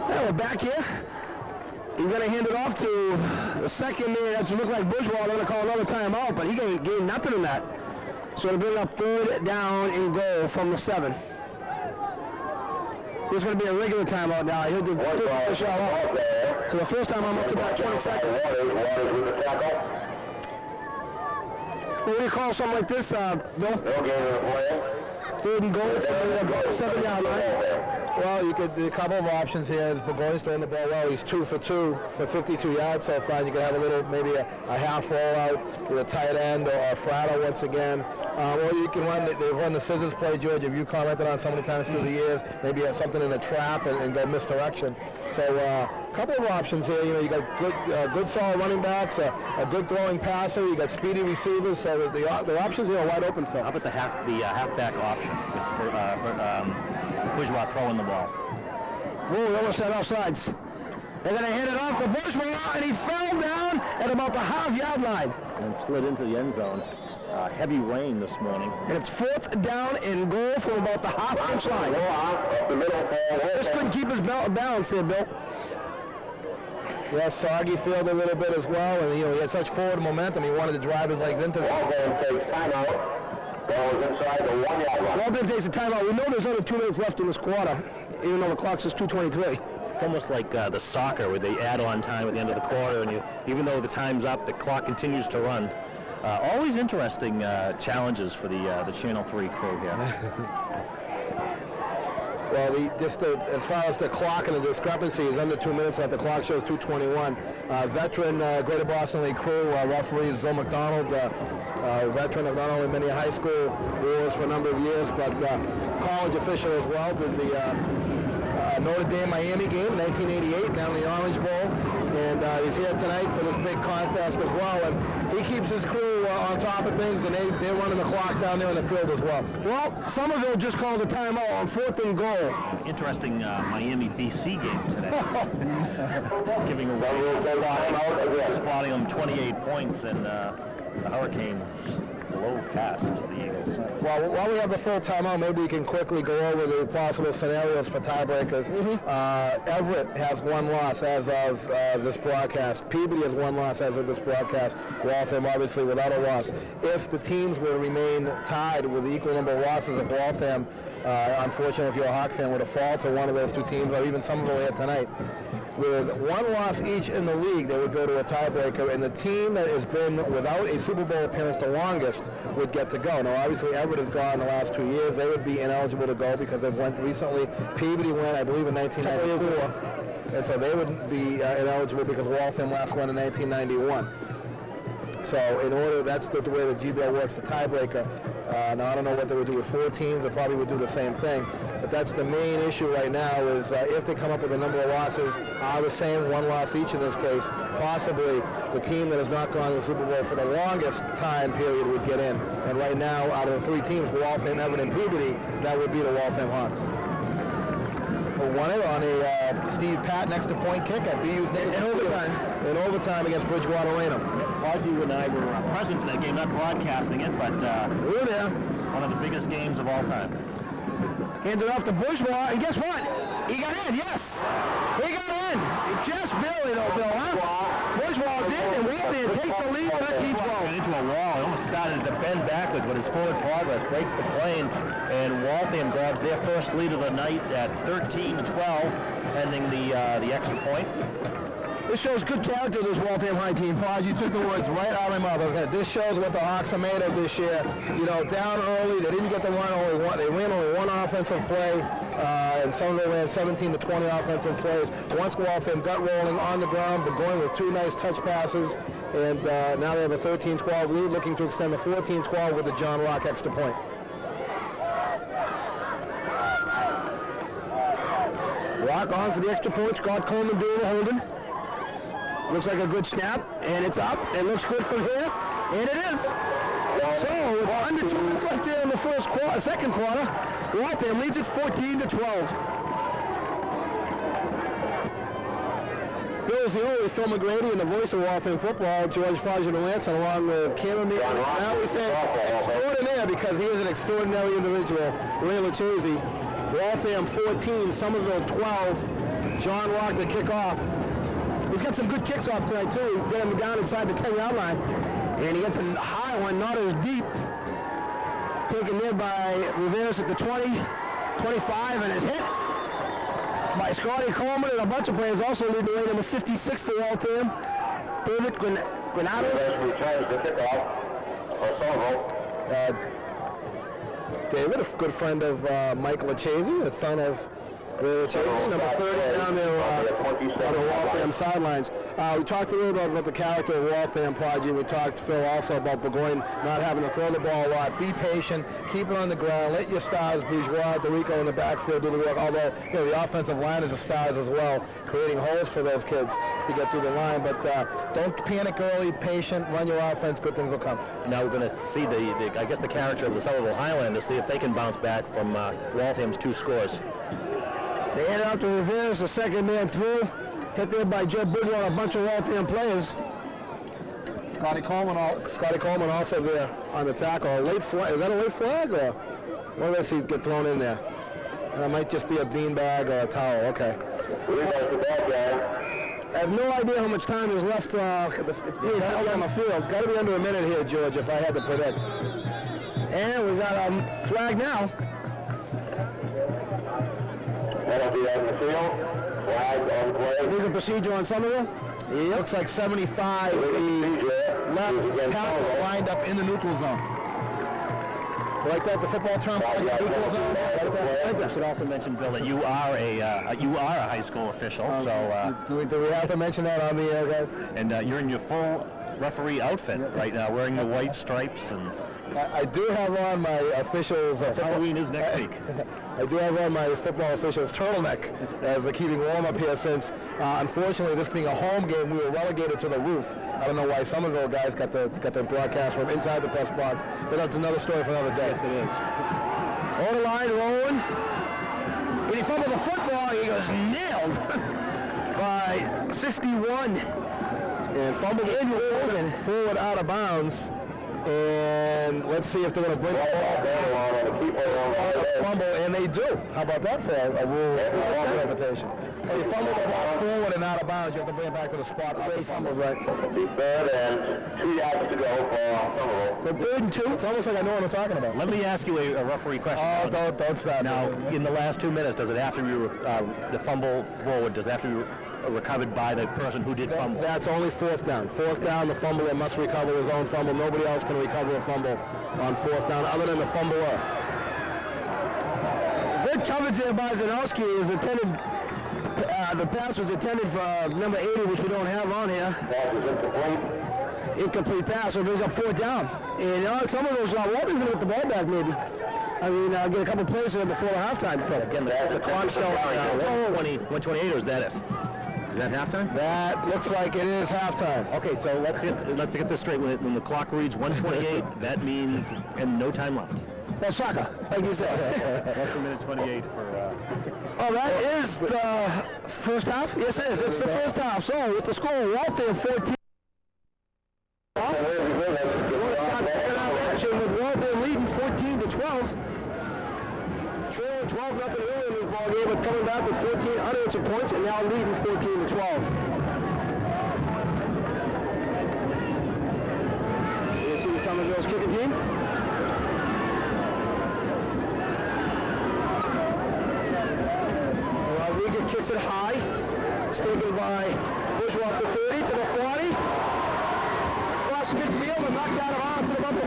Now we're back here. He's going to hand it off to the second man. That look like Bourgeois. They're going to call another timeout, but he gained nothing in that. So to bring up 3rd down and goal from the 7. This is going to be a regular timeout now. He'll do the shot off. So the first time I'm up to about 20 seconds. What do you call something like this, Bill? 3rd and goal from the 7-yard line. Well, you could do a couple of options here. Burgoyne's throwing the ball well. He's 2 for 2 for 52 yards so far. You could have a little, maybe a half rollout with a tight end or a fratter once again. Or you can run, they run the scissors play, George. If you commented on so many times through the years, maybe have something in a trap and go misdirection. So a couple of options here. You know, you got good solid running backs, a good throwing passer. You got speedy receivers. So the options here are wide open for. How about the halfback option with Bourgeois throwing the ball? Whoa, they almost had offsides. They're going to hit it off the Bourgeois, and he fell down at about the half-yard line. And slid into the end zone. Heavy rain this morning. And it's 4th down and goal from about the half-inch line. Just couldn't keep his balance there, Bill. Yeah, soggy field a little bit as well, and he had such forward momentum. He wanted to drive his legs into the Waltham takes timeout. Ball is inside the 1 yard line. Waltham takes a timeout. We know there's only 2 minutes left in this quarter, even though the clock says 2:23. It's almost like the soccer where they add on time at the end of the quarter, and even though the time's up, the clock continues to run. Always interesting challenges for the Channel 3 crew here. Well, as far as the clock and the discrepancy is under 2 minutes left. The clock shows 2:21. Veteran Greater Boston League crew referees Bill McDonald, veteran of not only many high school wars for a number of years, but college official as well. Did the Notre Dame Miami game in 1988 down in the Orange Bowl, and he's here tonight for this big contest as well. And he keeps his crew on top of things, and they're running the clock down there in the field as well. Well, Sommerville just called a timeout on 4th and goal. Interesting Miami BC game today. Giving away, spotting them 28 points, and the Hurricanes low cast to the Eagles. Well, while we have the full timeout, maybe we can quickly go over the possible scenarios for tiebreakers. Everett has 1 loss as of this broadcast. Peabody has 1 loss as of this broadcast. Waltham, obviously, without a loss. If the teams were to remain tied with the equal number of losses of Waltham, unfortunately, if you're a Hawk fan, would have fallen to one of those 2 teams, or even Sommerville here tonight. With 1 loss each in the league, they would go to a tiebreaker, and the team that has been without a Super Bowl appearance the longest would get to go. Now, obviously, Everett has gone the last 2 years. They would be ineligible to go because they've went recently. Peabody went, I believe, in 1994, and so they would be ineligible because Waltham last won in 1991. So in order, that's the way the GBL works, the tiebreaker. Now, I don't know what they would do with 4 teams. They probably would do the same thing. But that's the main issue right now is if they come up with a number of losses, are the same, 1 loss each in this case, possibly the team that has not gone to the Super Bowl for the longest time period would get in. And right now, out of the 3 teams, Waltham, Everett, and Peabody, that would be the Waltham Hawks. Who won it on a Steve Patton extra point kick at BU's in overtime against Bridgewater Raynham. Ozzy and I were present for that game, not broadcasting it, but We were there. one of the biggest games of all time. Handed off to Bourgeois, and guess what? He got in, yes! He got in! Just barely though, Bill, huh? Bourgeois in, and Waltham takes the lead with a T12. Got into a wall. He almost started to bend backwards, but his forward progress breaks the plane, and Waltham grabs their first lead of the night at 13-12, pending the extra point. This shows good character, this Waltham High team. Paz, you took the words right out of my mouth. This shows what the Hawks are made of this year. You know, down early, they didn't get the run only one. They ran only 1 offensive play, and some of them ran 17 to 20 offensive plays. Once Waltham got rolling on the ground, but going with 2 nice touch passes, and now they have a 13-12 lead, looking to extend the 14-12 with the John Rock extra point. Rock on for the extra point. Scott Coleman doing the holding. Looks like a good snap, and it's up. It looks good from here, and it is. So, with under 2 minutes left here in the second quarter, Waltham leads it 14-12. Bill Zioli, Phil McGrady, and the voice of Waltham football, George Fajan-Lanson, along with cameraman. Now we say extraordinaire because he is an extraordinary individual, Ray Lucchese. Waltham 14, Sommerville 12. John Rock to kick off. He's got some good kicks off tonight, too. Get him down inside the 10-yard line. And he gets a high one, not as deep. Taken there by Rivers at the 20, 25, and is hit by Scotty Coleman and a bunch of players. Also leading the way, number 56 for Waltham, David Granado. Returns the kickoff for Sommerville. David, a good friend of Mike Lucchese, the son of Number 30 down there on the Waltham sidelines. We talked a little bit about the character of Waltham, Prodigy. We talked, Phil, also about Burgoyne not having to throw the ball a lot. Be patient, keep it on the ground, let your stars, Bourgeois, DeRico in the backfield do the work, although the offensive line is the stars as well, creating holes for those kids to get through the line. But don't panic early, patient, run your offense, good things will come. Now we're going to see I guess the character of the Sommerville Highlanders, see if they can bounce back from Waltham's 2 scores. They head out to reverse, the second man through. Hit there by Jed Bridwell, a bunch of Waltham players. Scotty Coleman also there on the tackle. A late flag. Is that a late flag, or what does he get thrown in there? That might just be a beanbag or a towel. Okay. I have no idea how much time is left. It's being held on the field. It's got to be under a minute here, George, if I had to predict. And we got a flag now. That'll be on the field. Flags on play. There's a procedure on Sommerville. It looks like 75. The left tackle lined up in the neutral zone. Like that, the football term, neutral zone. I should also mention, Bill, that you are a high school official. Do we have to mention that on the air, guys? And you're in your full referee outfit right now, wearing the white stripes. And I do have on my officials. Halloween is next week. I do have on my football officials turtleneck as the keeping warm up here since, unfortunately, this being a home game, we were relegated to the roof. I don't know why Sommerville guys got the broadcast from inside the press box, but that's another story for another day. Yes, it is. On the line, rolling. When he fumbles the football, he goes nailed by 61. And fumbled in forward out of bounds. And let's see if they're going to bring the ball down. Fumble, and they do. How about that for a rule interpretation? When you fumble the ball forward and out of bounds, you have to bring it back to the spot. They fumbled right. Third and 2 yards to go for Sommerville. So 3rd and 2. It's almost like I know what I'm talking about. Let me ask you a referee question. Oh, don't stop. Now, in the last 2 minutes, does it have to be the fumble forward? Does it have to be recovered by the person who did fumble? That's only 4th down. 4th down, the fumbler must recover his own fumble. Nobody else can recover a fumble on 4th down other than the fumbler. Good coverage there by Zanowski. It was intended. The pass was intended for number 80, which we don't have on here. Pass is incomplete. Incomplete pass, so it brings up 4th down. And some of those, Walton's going to get the ball back maybe. I mean, get a couple plays there before the halftime. Again, the clock's showing 128, or is that it? Is that halftime? That looks like it is halftime. Okay, so let's get this straight. When the clock reads 128, that means and no time left. Well, soccer, like you said. That's a minute 28 for... Oh, that is the first half? Yes, it is. It's the first half. So, with the score, Waltham 14. With Waltham leading 14-12. Trailing 12-0 early in this ball game, but coming back with 14 unanswered points and now leading 14-12. You see Sommerville's kicking team? Rodriguez kicks it high. It's taken by Bourgeois to 30 to the 40. Across midfield and knocked out of bounds at about the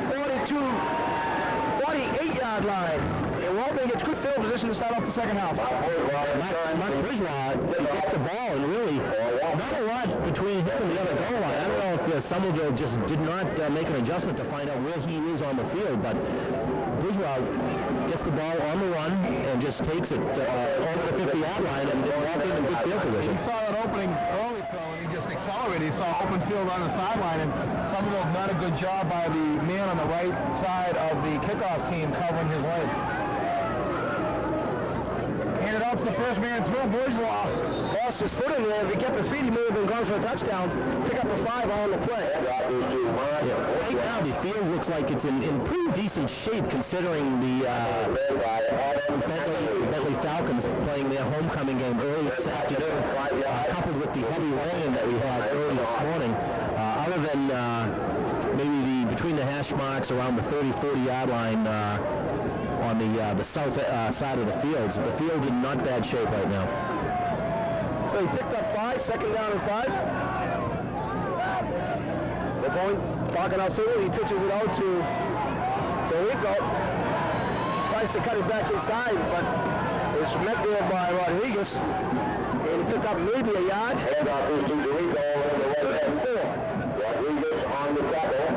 48-yard line. And Waltham gets good field position to start off the second half. Mark Bourgeois gets the ball and really not a lot between him and the other goal line. I don't know if Sommerville just did not make an adjustment to find out where he is on the field, but Bourgeois gets the ball on the run and just takes it over the 50-yard line and Waltham in good field position. He saw that opening early, Phil, and he just accelerated. He saw open field on the sideline, and Sommerville did not a good job by the man on the right side of the kickoff team covering his lane. Handed out to the first man through. Bourgeois Lost his footing there. If he kept his feet, he may have been gone for a touchdown. Pick up a 5 on the play. Right now, the field looks like it's in pretty decent shape considering the Bentley Falcons playing their homecoming game early this afternoon, coupled with the heavy rain that we had early this morning. Other than maybe between the hash marks around the 30-40 yard line on the south side of the field's in not bad shape right now. So he picked up 5, second down and 5. They're going, talking out to it. He pitches it out to DeRico. Tries to cut it back inside, but It's met there by Rodriguez. And he picked up maybe a yard. Handoff is to Dorico on the right hand. 4. Rodriguez on the tackle.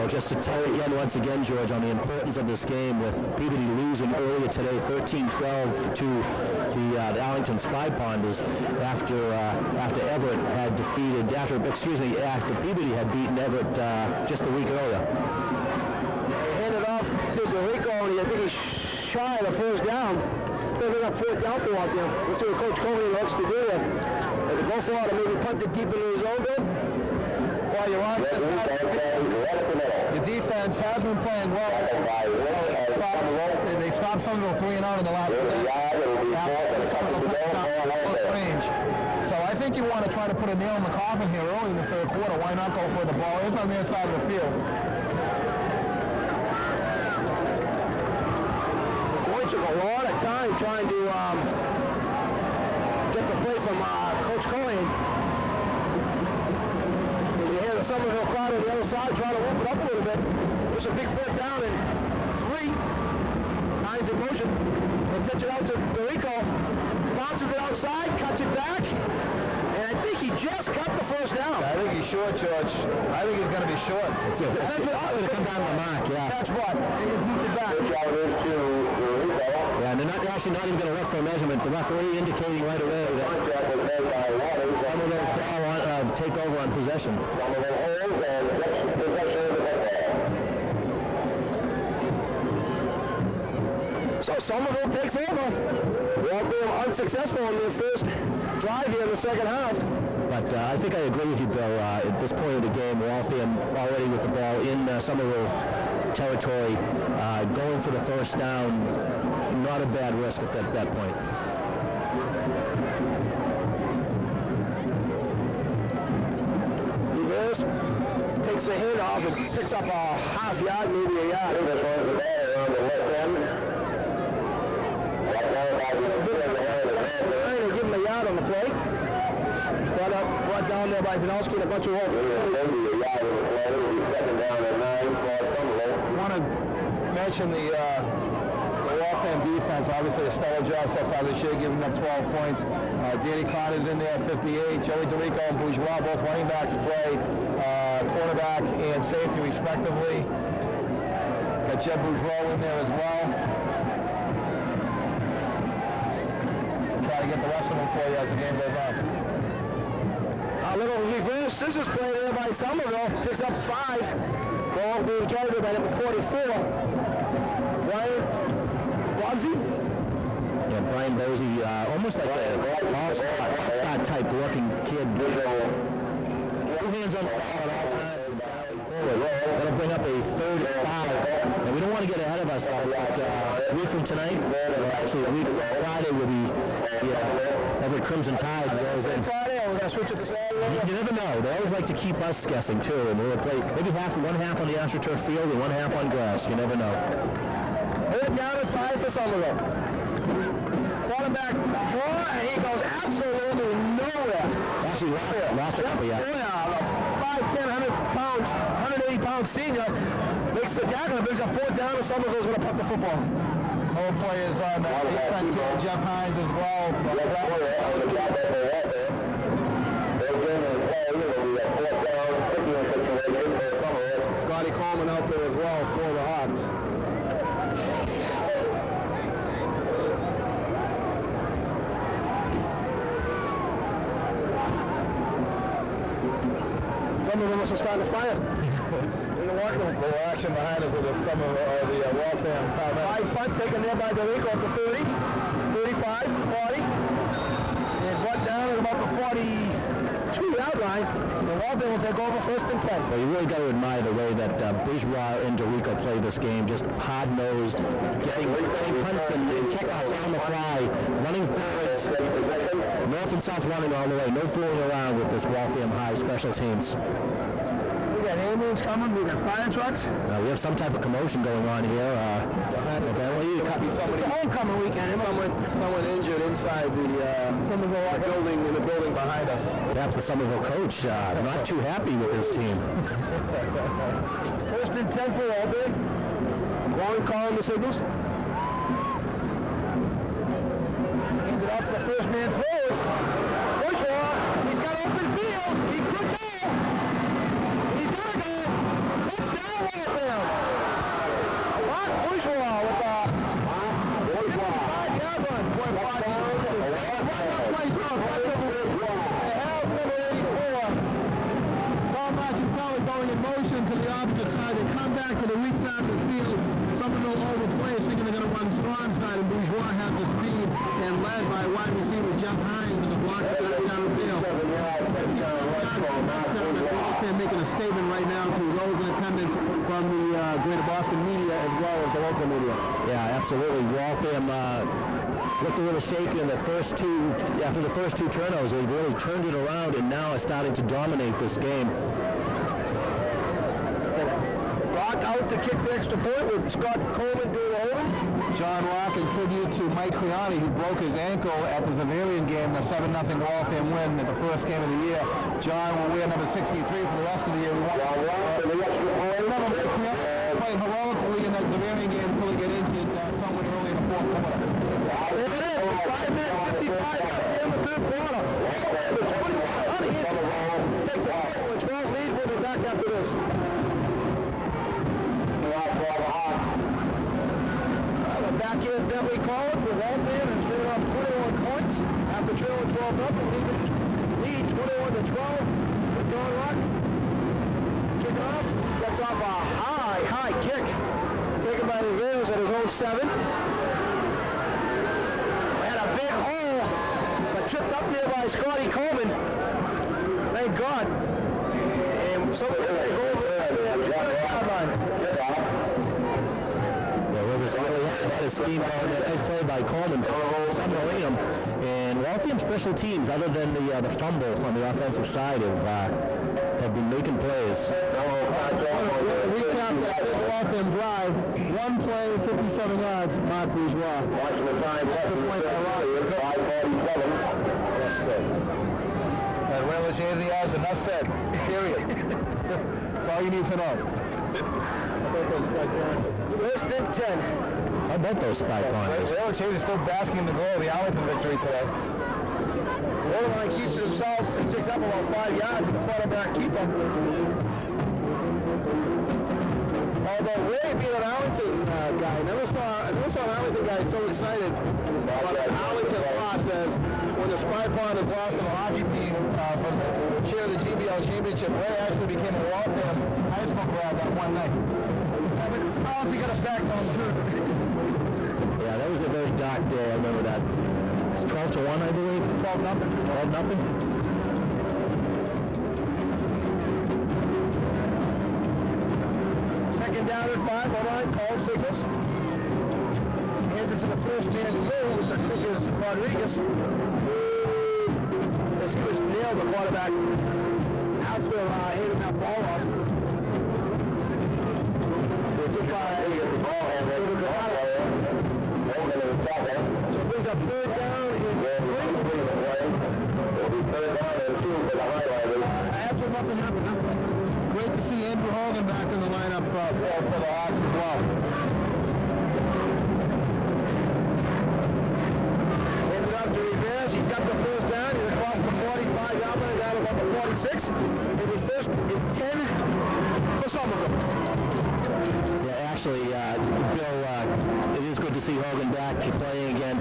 Just to tell you again, once again, George, on the importance of this game, with Peabody losing earlier today, 13-12 to the Arlington Spy Ponders, after Everett had defeated, after Peabody had beaten Everett just a week earlier. They hand it off to Dorico, and I think he's shy of the first down. They're up 4th down for Waltham. Let's see what Coach Cohen wants to do. To go for it, or maybe punt it deep into his own bit. While you're on the defense has been playing well. They stopped Sommerville 3-0 in the last range. So I think you want to try to put a nail in the coffin here early in the third quarter. Why not go for the ball? It's on their side of the field. The boy took a lot of time trying to get the play from Coach Cohen. Sommerville crowd on the other side trying to whoop it up a little bit. There's a big 4th down and 3. Hines in motion. They pitch it out to Dorico. Bounces it outside, cuts it back. And I think he just cut the first down. I think he's short, George. I think he's going to be short. That's what I'm going to come down to the mark, yeah. That's what. He just moved it back. Yeah, and they're not even going to look for a measurement. The referee indicating right away that some of those take over on possession. So Sommerville takes over. Waltham unsuccessful in their first drive here in the second half. But I think I agree with you, Bill. At this point of the game, Waltham already with the ball in Sommerville territory, going for the first down, not a bad risk at that point. Takes the hit off and picks up a half yard, maybe a yard. This one's the ball on the left end. They give him a yard on the play. Brought down there by Zanowski and a bunch of holes. Maybe a yard on the play. It'll be 2nd down and 9 for Sommerville. I want to mention the Waltham defense. Obviously a stellar job so far this year, giving up 12 points. Danny Connor's in there, 58. Joey Dorico and Bourgeois, both running backs, play quarterback and safety respectively. Got Jeb Boudreau in there as well. Try to get the rest of them for you as the game goes on. A little reverse scissors play there by Sommerville. Picks up 5. Ball being carried by number 44. Brian Bozzi. Yeah, Brian Bozzi, almost like a all-star type looking kid. 2 hands on the ball at all times. That'll bring up a 3rd and 5. And we don't want to get ahead of ourselves, but a week from tonight, actually a week from Friday, will be Everett Crimson Tide. Friday, we're going to switch it to Saturday. You never know. They always like to keep us guessing, too. And we'll play maybe one half on the AstroTurf field and one half on grass. You never know. 4th down and 5 for Sommerville. Quarterback draw, and he goes absolutely nowhere. Actually lost a couple, yeah. 5'10", 180-pound senior makes the tackle and brings up 4th down, and Sommerville's going to punt the football. Whole players on the defense here, Jeff Hines as well. Scotty Coleman out there as well for the Hawks. Some of them must have started to fire. In the walking room. Little action behind us with the Waltham. High punt taken there by Dorico at the 30, 35, 40. And brought down at about the 42-yard line. The Waltham will take over 1st and 10. Well, you really got to admire the way that Bourgeois and Dorico played this game, just hard-nosed, getting punts and kickoffs on the fly, running forwards, north and south running all the way, no fooling around with this Waltham High special teams. We got ambulance coming, we got fire trucks. We have some type of commotion going on here. It's a homecoming weekend. Someone injured inside the building, in the building behind us. Perhaps the Sommerville coach not too happy with his team. 1st and 10 for Waltham. Vaughn calling the signals. Hands it off to the first man throws. Bourgeois, he's got open field. He could go. He's got to go. Touchdown, Waltham. Mark Bourgeois with a 55-yard run. Boy, place off. They have number 84. Paul Marchintelli going in motion to the opposite side. They come back to the weak side of the field. Sommerville overplays, thinking they're going to run strong side, and Bourgeois has the speed and led by wide receiver Jeff Hines as a block down the field. They're making a statement right now to those in attendance from the Greater Boston media as well as the local media. Yeah, absolutely. Waltham looked a little shaky in the first two, after the first two turnovers. They've really turned it around and now are starting to dominate this game. Rock out to kick the extra point with Scott Coleman doing the holding. John Rock in tribute to Mike Creani, who broke his ankle at the Zavarian game, the 7-0 Waltham win at the first game of the year. John will wear number 63 for the rest of the year. We want remember Mike Creani played heroically in that Zavarian game until he got injured somewhere early in the fourth quarter. There it is, 5 minutes, 55 in the third quarter. The 21 takes a 12 lead. We'll be back after this. Back in Bentley College with Waltham and straight off 21 points after trailing 12-0. Lead 21-12 with John Rock. Kick off. Gets off a high kick. Taken by Rivera at his own 7. Had a big hole, but tripped up there by Scotty Coleman. Thank God. And somebody go over there. Had a steam as played by Coleman to Sommerville. And Waltham special teams, other than the fumble on the offensive side, have been making plays. Recap that Waltham drive. One play, 57 yards. Mark Bourgeois. Watching the time, 5:47. And well, as easy as enough said. Period. That's all you need to know. First and 10. How about those spike pointers? Well, Chase is still basking in the glow of the Arlington victory today. Waltham keeps it himself. He picks up about 5 yards and the quarterback keeper. Although Ray being an Arlington guy, I never saw an Arlington guy so excited about an Arlington loss as when the Spy Ponders lost to the hockey team for the share of the GBL championship. Ray actually became a Waltham high school grad that one night. But Arlington got us back on the Yeah, that was a very dark day. I remember that. It's 12-1, I believe. 12-0. 12-0. Second down and 5, line, call signals. Hands it to the first man through, which I think is Rodriguez. As he was nailed the quarterback after hitting that ball off. They took by the ball and they took it out. So it brings up third down in 3. It'll be third down and 2 for the Highlanders. After nothing happened. Great to see Andrew Hogan back in the lineup for the Hawks as well. Handed off to Rivera. He's got the first down. He's across the 45-yard line, down about the 46. It'll be first and 10 for Sommerville. Yeah, actually, Bill, it is good to see Hogan back playing again.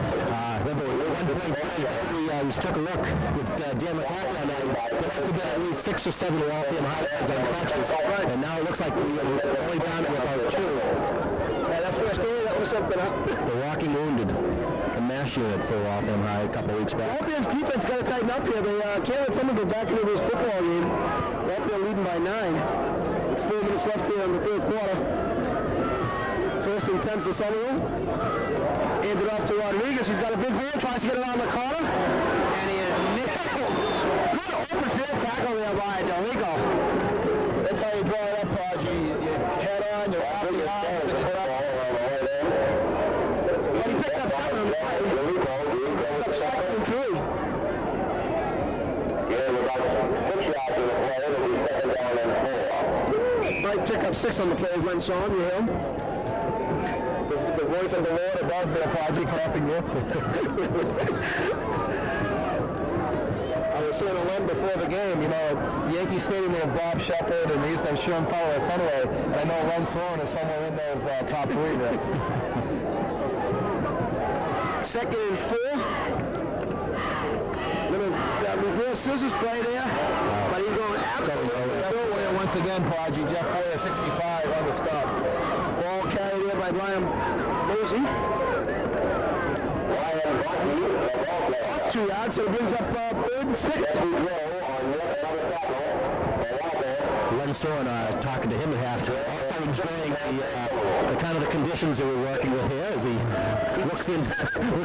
Remember, at one point, we took a look with Dan McCarthy on that. There must have been at least 6 or 7 Waltham Highlands on crutches. And now it looks like we're only down to about 2. Yeah, that first game, that was something up. The walking wounded, the MASH unit for Waltham High a couple weeks back. Waltham's defense got to tighten up here. They can't let someone go back into this football game. Waltham leading by 9. 4 minutes left here in the third quarter. First and 10 for Sommerville. Handed off to Rodriguez. He's got a big hole, tries to get around the corner. And he is nailed. Good open field tackle there by Delico. That's how you draw it up, Raji. You head on, you're off the eyes, and you put up. But he picked up 7 on the play. He picked up 2nd and 3. Yeah, about 6 yards in the play. It'll be second down and 4. Might pick up 6 on the play, Len Sean, you hear him? of the Lord above there, Prodigy, correcting you. I was saying to Len before the game, you know, Yankee Stadium, they have Bob Shepard and they used to have Sherm Fowler at Fenway, and I know Len Sloan is somewhere in those top three there. Second and 4. Little reverse scissors play there, but he's going absolutely once again, Prodigy. Jeff Boyer, 65 on the stop. ball carried there by Brian Mosey. That's 2 yards, so it brings up 3rd and 6. Len Soren, talking to him at halftime, also enjoying the kind of the conditions that we're working with here as he looks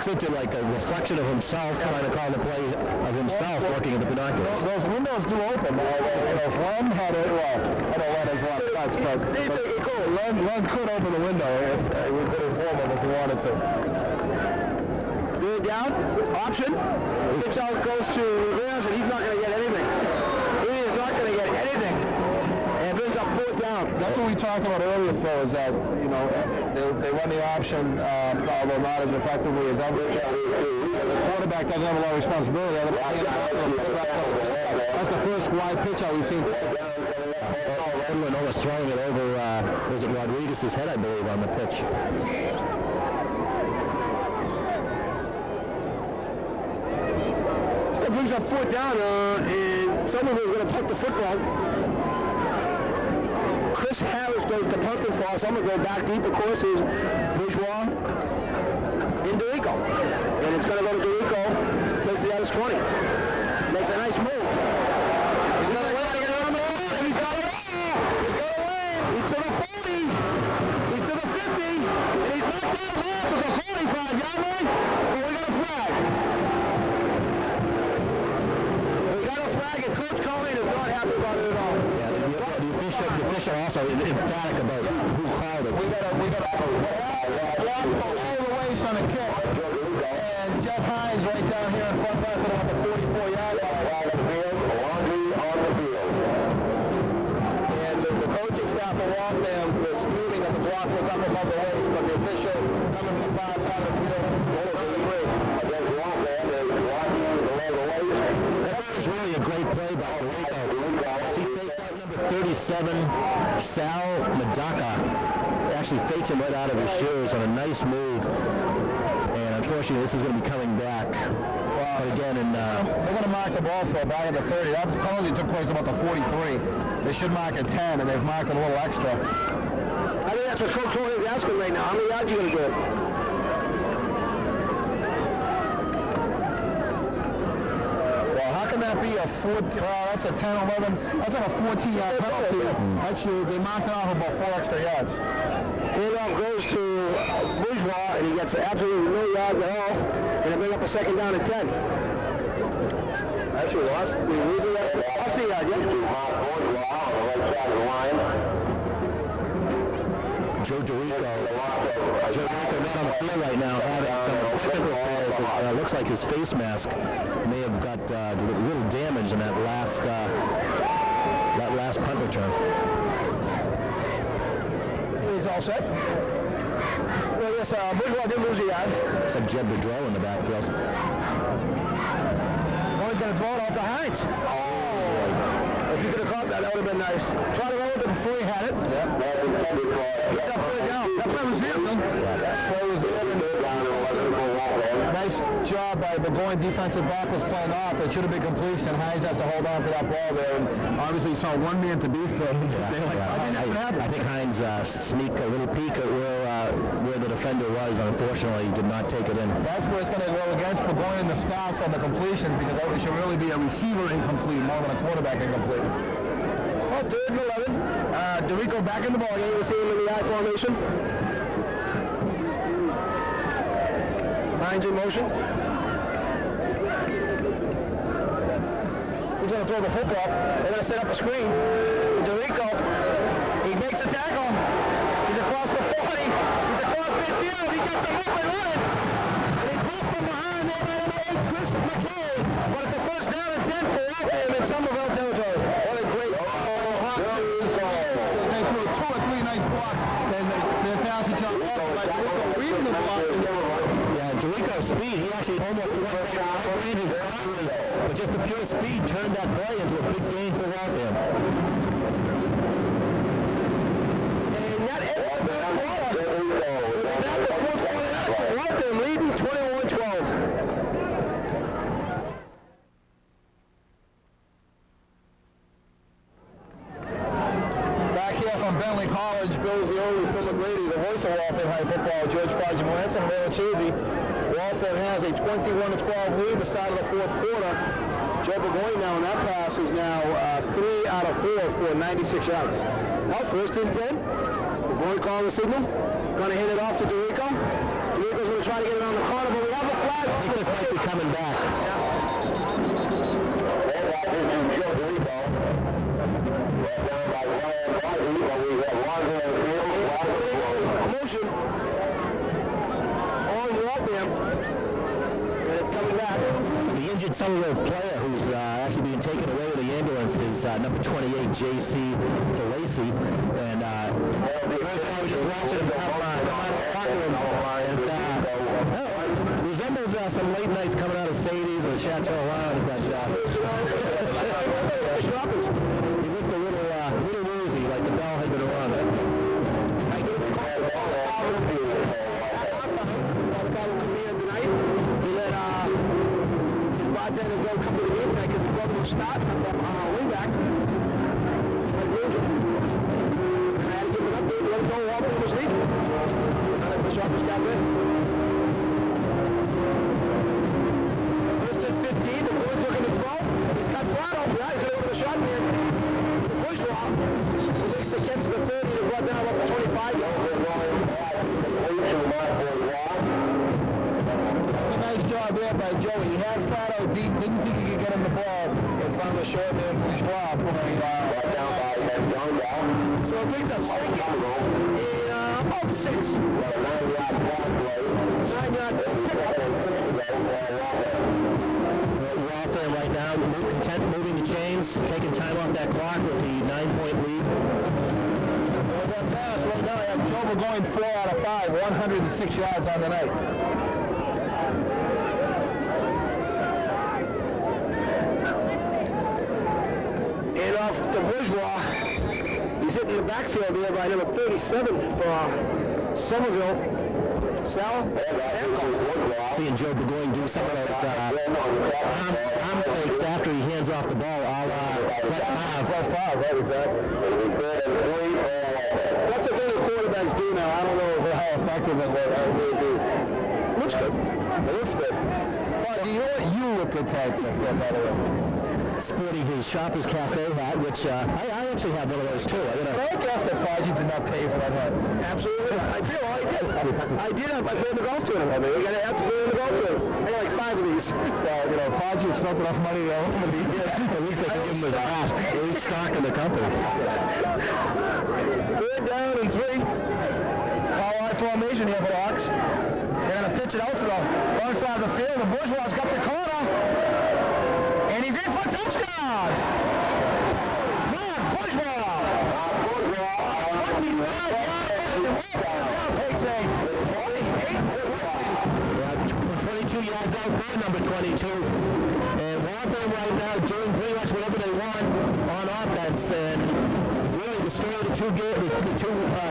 into like a reflection of himself, trying to call the play of himself looking at the binoculars. Those windows do open. You know, if Len had it, well, I know Len has a lot of shots, but Len could open the window if we could inform him if he wanted to. 3rd down, option. Pitch out goes to Rivera, and he's not going to get anything. He is not going to get anything. And brings up 4th down. That's what we talked about earlier, Phil, is that, you know, they run the option, although not as effectively as ever. The quarterback doesn't have a lot of responsibility. That's the first wide pitch out we've seen. Edwin almost throwing it over, was it Rodriguez's head, I believe, on the pitch. It brings up 4th down, and Sommerville is going to punt the football. Chris Harris does the punting for us. I'm going to go back deep, of course, is Bourgeois in Dorico. And it's going to go to Dorico, takes the Alice 20. Makes a nice move. He's going to let it on the line. He's got away. He's got away. He's to the 40. He's to the 50. And he's knocked out of bounds to the 45-yard line. But we got a flag. Coach Cohen is not happy about it at all. Yeah, the official also emphatic about who called it. We got a all the ways on a kick. And Jeff Hines right down here in front of us at about the 44-yard line. On the field. And the coaching staff of Waltham was screaming that the block was up above the waist, but the official coming from the far side of the field against Waltham is blocking below the waist. That was really a great play by Dorico. He faked out number 37, Sal Madaka. Actually faked him right out of his shoes on a nice move. And unfortunately, this is going to be coming back. But again, they're going to mark the ball for back at the 30. That penalty took place about the 43. They should mark at 10, and they've marked it a little extra. I think that's what Coach Cohen is asking right now. How many yards are you going to do? How can that be a 14? Well, that's a 10, 11. That's not a 14-yard penalty. Actually, they marked it off about 4 extra yards. Handoff goes to Bourgeois, and he gets absolutely no yards at all. And they bring up a 2nd down and 10. Actually, lost the yard. Lost the yard, yeah. Bourgeois on the right side of the line. Joe Dorico not on the field right now, having some technical failures. It looks like his face mask may have got a little damage in that last punt return. He's all set. Well, yes, Bourgeois didn't lose a yard. Looks like Jed Boudreau in the backfield. Oh, he's going to throw it out to Hines. Oh! If you could have caught that, that would have been nice. Tried to roll with it before he had it. Yeah. That play down. That play was in, man. That play was in. Nice job by Burgoyne. Defensive back was playing off. That should have been completion. Hines has to hold on to that ball there. And obviously, saw one man to beat them. I think Hines sneaked a little peek at where the defender was. Unfortunately, he did not take it in. That's where it's going to go against Burgoyne in the stats on the completion, because it should really be a receiver incomplete more than a quarterback incomplete. Well, 3rd and 11. Dorico back in the ball game. You see him in the I formation. Hines in motion. He's going to throw the football. They're going to set up a screen to Dorico. He makes a tackle. He's across the 40. He's across midfield. He gets him up and running. And he broke from behind there by number 8, Chris McKay. But it's a 1st down and 10 for Waltham in Sommerville territory. What a great They threw 2 or 3 nice blocks, and fantastic job by Dorico reading the ball. speed. He actually almost went but just the pure speed turned that play into a big gain for Waltham. And that ends the fourth quarter. Waltham leading 21-12. Back here from Bentley College, Bill Zioli, Phil McGrady, the voice of Waltham High Football, George Podge Melanson, and Ray Cheesy. Waltham has a 21-12 lead, the start of the fourth quarter. Joe Burgoyne now on that pass is now 3 out of 4 for 96 yards. Now first and 10. Burgoyne calling the signal. Going to hand it off to DeRico. DeRico's going to try to get it on the corner, but we have a flag. I think this might be coming back. Motion on Waltham, and it's coming back. The injured Sommerville player who's actually being taken away with the ambulance is number 28, J.C. DeLacy. And I was just watching him come out of the locker room. And resembles some late nights coming out of Sadie's or the Chateau Lounge. But he looked a little woozy, like the bell had been rung. I gave a call to the guy who come here tonight. He let his bartender go come to the game tonight because his brother was starting on wing back. I had to give him an update to let him know Waltham was leaving. The Sharpers got there. First and 15, the boys looking to throw. He's got Flotto. Yeah, he's going to go to the shot man. The bourgeois. He makes the catch to the 30 and brought down up to 25 yards. That's a nice job there by Joey. He had Flotto deep, didn't think he could get him the ball, and found the short man Bourgeois for a So it brings up second and about 6. 9-yard pickup. Waltham right now, content moving the chains, taking time off that clock with the 9-point lead. That pass right now, I have Joe Burgoyne 4 out of 5, 106 yards on the night. And off the Bourgeois. He's hitting the backfield there by number 37 for Sommerville. Sal? Seeing Joe Burgoyne do some of those arm fakes after he hands off the ball. I'll let Five, right, exactly. That's the thing the quarterbacks do now. I don't know how effective it will be. Looks good. It looks good. Well, you know what? You look good tonight, by the way. sporting his Shoppers Cafe hat, which I actually have one of those too. I guess that Podgy did not pay for that hat. Absolutely. I did. I played in the golf tournament. I mean, we got to have to play in the golf tournament. I got like 5 of these. Well, Podgy spent enough money to own the At least they can give him his hat. At least stock in the company. 3rd down and 3. Power I formation here for the Hawks. They're going to pitch it out to the wrong side of the field. The Bourgeois got the corner. And he's in for a touchdown. Bourgeois. 25 yards. Now takes a 22 yards out there, number 22. And Waltham right now doing pretty much whatever they want on offense. And really the story of the two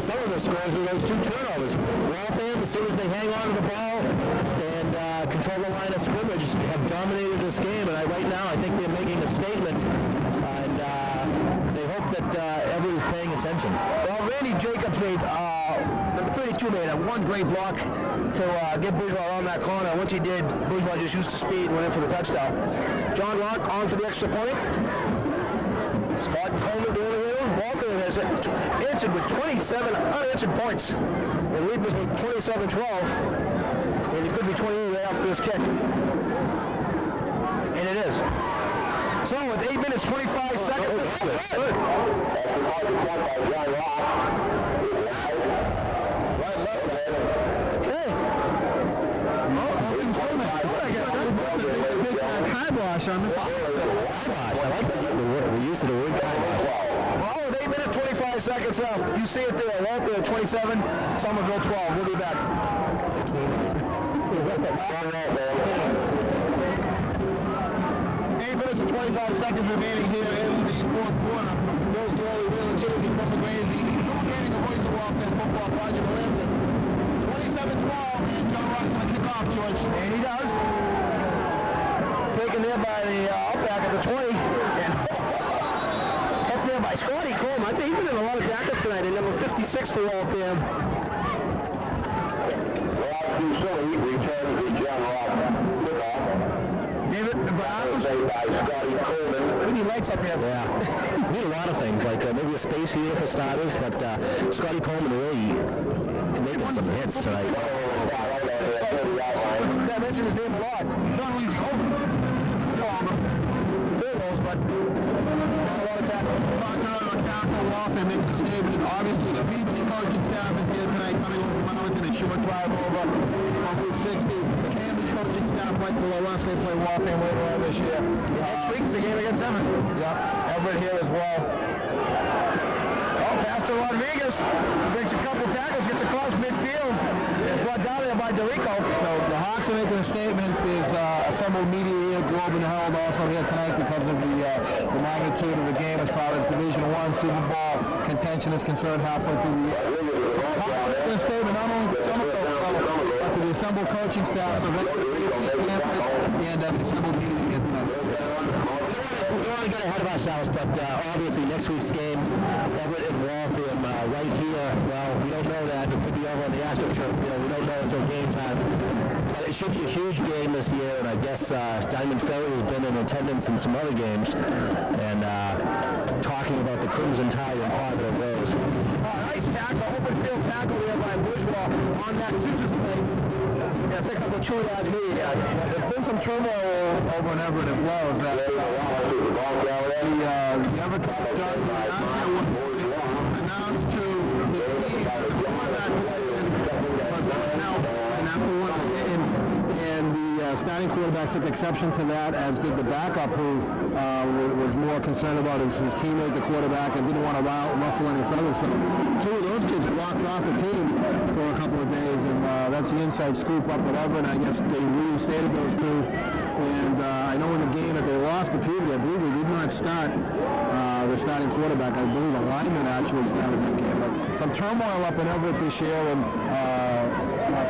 some of the scores are those 2 turnovers. Waltham, as soon as they hang on to the ball and control the line of scrimmage, have dominated this game. And right now I think they're making a statement. And they hope that everyone's paying attention. Well, Randy Jacobs made, number 32 made one great block to get Bourgeois on that corner. Once he did, Bourgeois just used the speed and went in for the touchdown. John Rock on for the extra point. Scott Coleman doing the hill. Walker has answered with 27 unanswered points. The lead was with 27-12. And it could be 28 right after this kick. And it is. So with 8 minutes, 25 seconds. Good. Okay. Kibosh on this. I like the use of the word kibosh. Well, with 8 minutes, 25 seconds left. You see it there. Walter 27, Sommerville 12. We'll be back. minutes and 25 seconds remaining here in the fourth quarter. Bill's goalie, Wheeler Chasey from the Grays. Still gaining the voice of Waltham football, Roger Melanson. 27-12, and John Ross on the kickoff, George. And he does. Taken there by the outback at the 20. And up there by Scotty Coleman. I think he's been in a lot of tackles tonight. And number 56 for Waltham. Silly returns to John Ross. Kickoff. David Brown. Saved by Scotty Coleman. We need lights up here. Yeah. We need a lot of things, like maybe a space here for starters, but Scotty Coleman really making some hits tonight. Yeah, I mentioned his name a lot. Not only is he open, but not a lot of tackles. Parker, Waltham making a statement. Obviously, the VP coaching staff is here tonight, coming over from Arlington, a short drive over from Route 60. The Cambridge coaching staff right below us. They play Waltham later on this year. Next week is a game against Everett. Yep, Everett here as well. Oh, Pastor Rodriguez makes a couple tackles, gets across midfield, and brought down there by Dorico. So the Hawks are making a statement. There's assembled media here, Globe and Herald also here tonight because of the magnitude of the game as far as Division I Super Bowl contention is concerned halfway through the year. So Hawks are making a statement not only to Sommerville, but to the assembled coaching staff of and the assembled media here tonight. We don't want to get ahead of ourselves, but obviously next week's game, Everett and Waltham right here, well, we don't know that. It could be over on the AstroTurf field. We don't know until game time. But it should be a huge game this year, and I guess Diamond Ferry has been in attendance in some other games, and talking about the Crimson Tide and positive those. Nice tackle, open field tackle there by Bourgeois on that scissors play. Yeah, pick up the true as me. There's been some turmoil over in Everett as well as that. The Everett John announced to the team that the quarterback position was now and after one game, and the starting quarterback took exception to that, as did the backup, who was more concerned about his teammate, the quarterback, and didn't want to ruffle any feathers. So two of those kids walked off the team for a couple of days, and that's the inside scoop up at Everett, and I guess they reinstated those two. And I know in the game that they lost to Peavy, I believe they did not start the starting quarterback. I believe a lineman actually started that game. But some turmoil up in Everett this year, and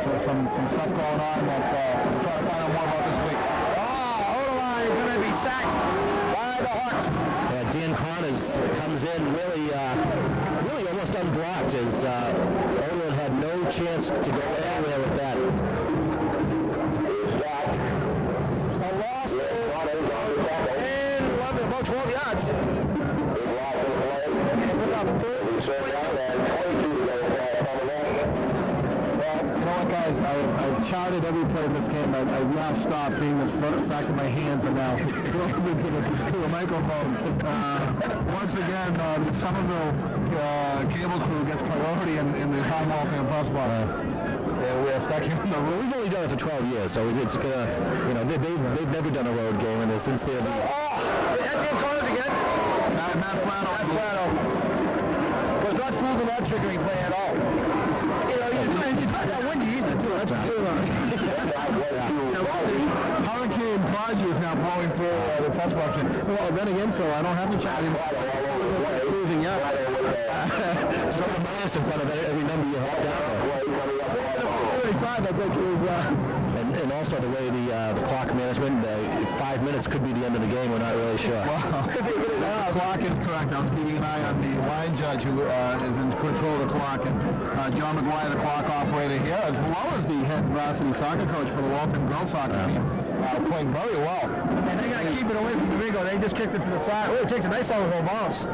some stuff going on that we'll try to find out more about this week. O-line is going to be sacked by the Hawks. Dan Connors comes in really almost unblocked, as Owen had no chance to go anywhere with that. A loss and about 12 yards. And we're up third. Well, you know what, guys? I've charted every play of this game. I've now stopped, being the fact that my hands are now close into the microphone. Once again, the Sommerville cable crew gets priority in the High Waltham Plus bar. And we're stuck here in the room. We've only done it for 12 years, so it's gonna, they've never done a road game, and since they're that did cause again. Matt Flano was not fooled in that triggering play at all. It's not that windy either, too. That's Hurricane Prodigy is now blowing through the press box. Well, then again, Phil, I don't have to chat him. Losing yet. so a minus in front of every number you have down there. 35, I think, is... And also the way the clock management, 5 minutes could be the end of the game. We're not really sure. Well, the clock is correct. I was keeping an eye on the line judge who is in control of the clock, and John McGuire, the clock operator here, as well as the head varsity soccer coach for the Waltham girls soccer team, playing very well. And they got to keep it away from Domingo. They just kicked it to the side. Oh, it takes a nice Sommerville bounce.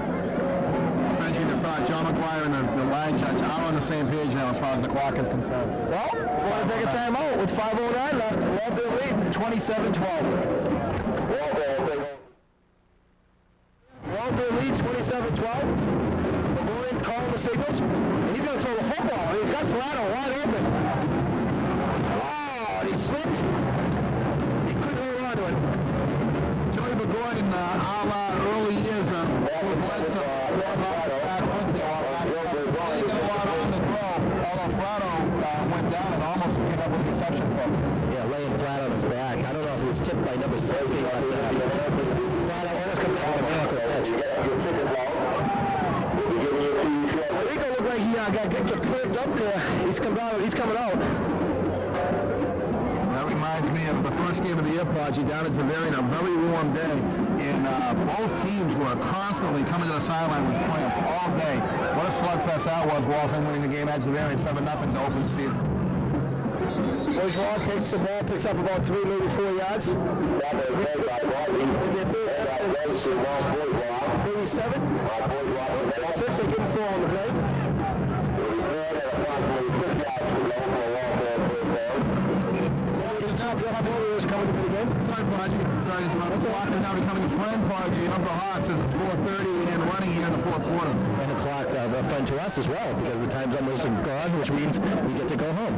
Finishing the thought, John McGuire and the line judge are on the same page now as far as the clock is concerned. Well, we're going to take a timeout with 5:09 left. Waltham lead 27-12. Waltham lead 27-12. McGuire calling the signals, and he's going to throw the football. He's got Flano wide open. Oh, and he slipped. He couldn't hold on to it. Joey McGuire in our early years back foot there. He did a lot on the throw, although Flano went down and almost came up with a reception for him. Yeah, laying flat on his back. I don't know if he was tipped by number 60, but flat out almost comes out of the miracle pitch. Rico looked like he got cramped up there. He's coming out. That reminds me of the first game of the year, Prodigy, down at Zavarian, a very warm day, and both teams were constantly coming to the sideline with cramps all day. What a slugfest that was, Waltham winning the game at Zavarian 7-0 to open the season. Bourgeois takes the ball, picks up about 3, maybe 4 yards. Maybe 7. 6, they give him 4 on the play. Coming into the game. Sorry, Prodigy. Sorry to interrupt. The clock is now becoming a friend, Prodigy, of the Hawks as it's 4:30 and running here in the fourth quarter. And a clock of a friend to us as well, because the time's almost gone, which means we get to go home.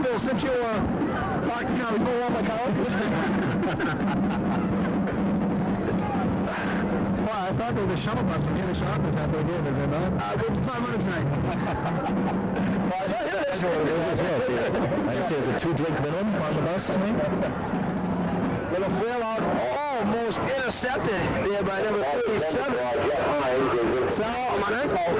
Phil, since you parked the car, we go on my car. Well, I thought there was a shuttle bus from here to Sharpness after the game, is there not? Good time running tonight. I understand it's a 2-drink minimum on the bus tonight. Little fail out, almost intercepted there by number 37. Foul on ankle.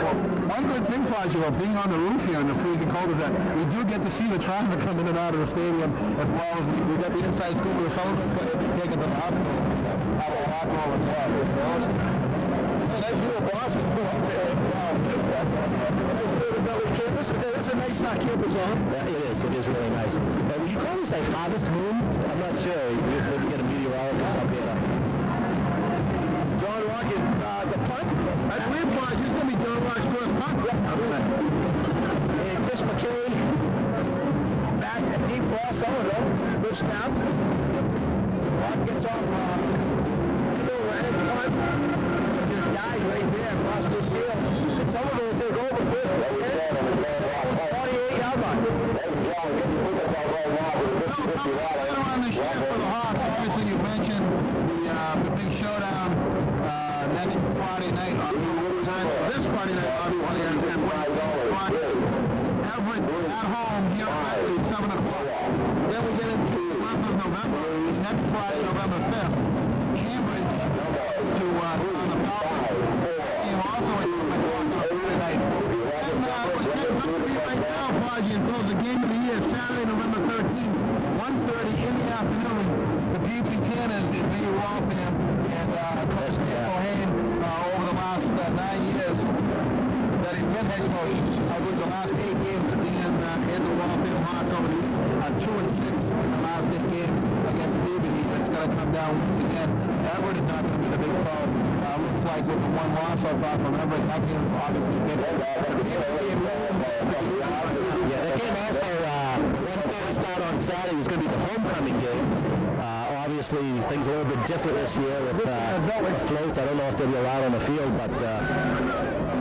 One good thing, Prodigy, about being on the roof here in the freezing cold is that we do get to see the traffic come in and out of the stadium, as well as we get the inside scoop of the Sommerville player being taken to the hospital. Have a lot more as well. Nice little Boston pool up there as well. Nice little belly campus. This is a nice campus, huh? Yeah, it is really nice. But would you call this a harvest moon? I'm not sure. You maybe get a meteorologist up here. John Rocket, the punt. I believe it's going to be John Rock's first punt. And Chris McKay back at deep for Sommerville. Good snap. Rock gets off middle right punt. Just dies right there across the field. And Sommerville will take over first. 48-yard line. Later on this year for the Hawks, obviously you mentioned the big showdown next Friday night. This Friday night, obviously, as Everett at home here at 7 o'clock. Then we get into the month of November, next Friday, November 5th. Cambridge to on the Falcons. Game also at 7 o'clock on Friday night. And what Ken's up to be right now, Prodigy, and throws the game of the year, Saturday, November 13th, 1:30 in the afternoon. The PG Tanners in V. Waltham and Coach Dan O'Hain over the last 9 years that he's been head coach. I believe the last 8 games being in the Waltham Hawks over the years, 2-6 in the last 8 games against Peabody. It's going to come down once again. Everett is not going to be the big foe. Looks like with the one loss so far from Everett, that game is obviously big. Yeah, that game also, 1:30 start on Saturday was going to be the homecoming game. Obviously, things are a little bit different this year with floats. I don't know if they'll be allowed on the field, but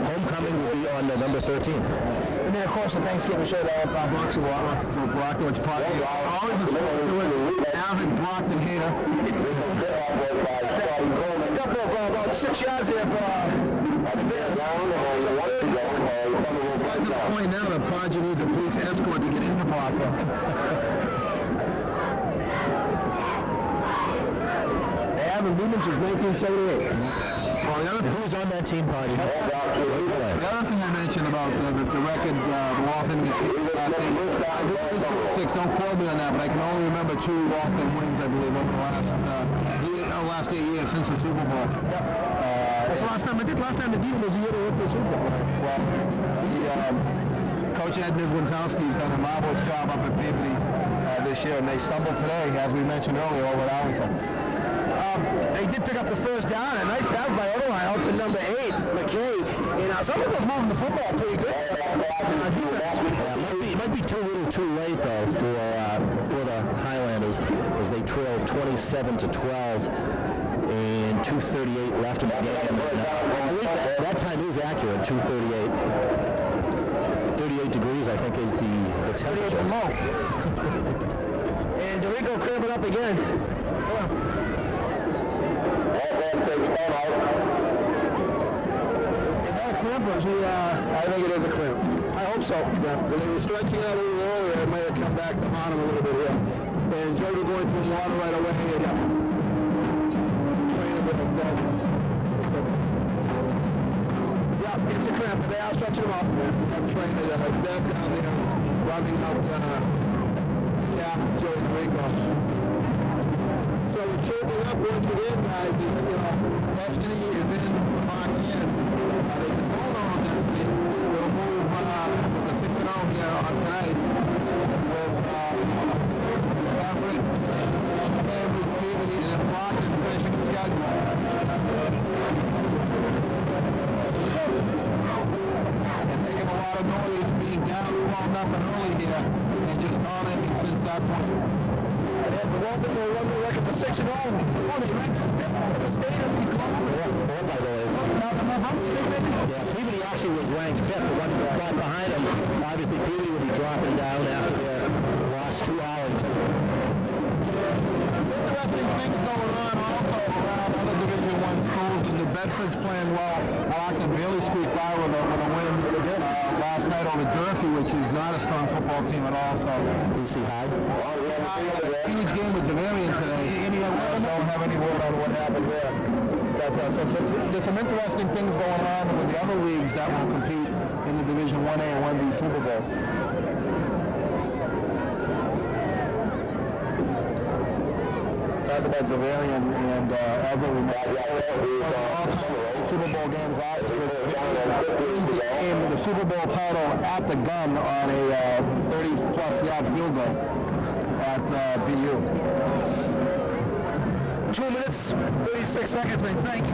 homecoming will be on November 13th. And then, of course, the Thanksgiving show down at Brockton, which probably always looks forward to it. Avid Brockton hater. A couple of about 6 yards there for It's gotten to the point now that Prodigy needs a police escort to get into Brockton. They haven't beaten since 1978. Well, the other thing, Who's on that team, Party? the other thing I mentioned about the record, the Waltham last 8 years, I believe it's 6, don't quote me on that, but I can only remember 2 Waltham wins, I believe, over the last 8 years since the Super Bowl. That's the last time they beat him was the year they went to the Super Bowl. Well, Coach Ed Nizwintowski's done a marvelous job up at Peabody this year, and they stumbled today, as we mentioned earlier, over at Arlington. They did pick up the first down, a nice pass by Oberline out to number 8, McKay. And some of them moving the football pretty good. It might be too late though for the Highlanders as they trail 27-12 and 2:38 left in the game. And, I believe that time is accurate, 2:38. 38 degrees, I think, is the temperature. And DeRico cramping up again. Is that a cramp or is he, I think it is a crimp. I hope so. Yeah, because they were stretching out a little earlier. where it might have come back to haunt him a little bit here. And Joe going through water right away. And, trying to get him down. Yeah, gets a cramp, but they are stretching him out. I'm trying to dead down there, rubbing out Joey Rico. So we're shaping up once again, guys. It's, Destiny is in Mark's hands. They control their own destiny. We'll move with the 6-0 here on tonight with Everett and with Peavy and Boston finishing the schedule. And making a lot of noise, being down 12-0 early here, and just dominating since that point. And the Waltham will run the record to 6-0. Only ranked 5th in the state of the club. Fourth, I believe. Yeah, Peavy actually was ranked 5th, the one right behind him. Obviously, Peavy will be dropping down after their loss to Arlington. Interesting things going on also around other Division I schools. And New Bedford's playing well. Waltham really squeaked by with a win last night over Durfee, which is not a strong football team at all. So BC High. Huge game with Sommerville today. I don't have any word on what happened there. But so there's some interesting things going on with the other leagues that will compete in the Division 1A and 1B Super Bowls. Talk about Zavarian and Everett. All-time Super Bowl games last year. The Super Bowl title at the gun on a 30-plus yard field goal at BU. 2 minutes, 36 seconds, I think.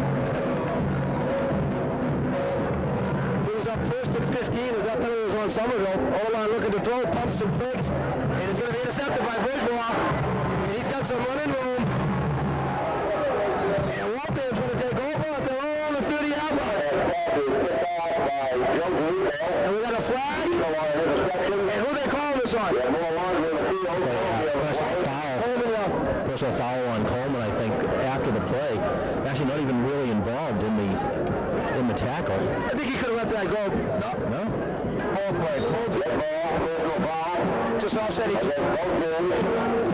He was up first at 15 as that penalty was on Sommerville. O-line looking to throw, pumps and fakes, and it's going to be intercepted by Bourgeois. And he's got some running room. And Waltham's going to take over at their own 30-yard line. And we got a flag. And who they calling this on? Personal foul on Coleman, I think, after the play. Actually, not even really involved in the tackle. I think he could have let that go. No. Both ways. Just offset each other.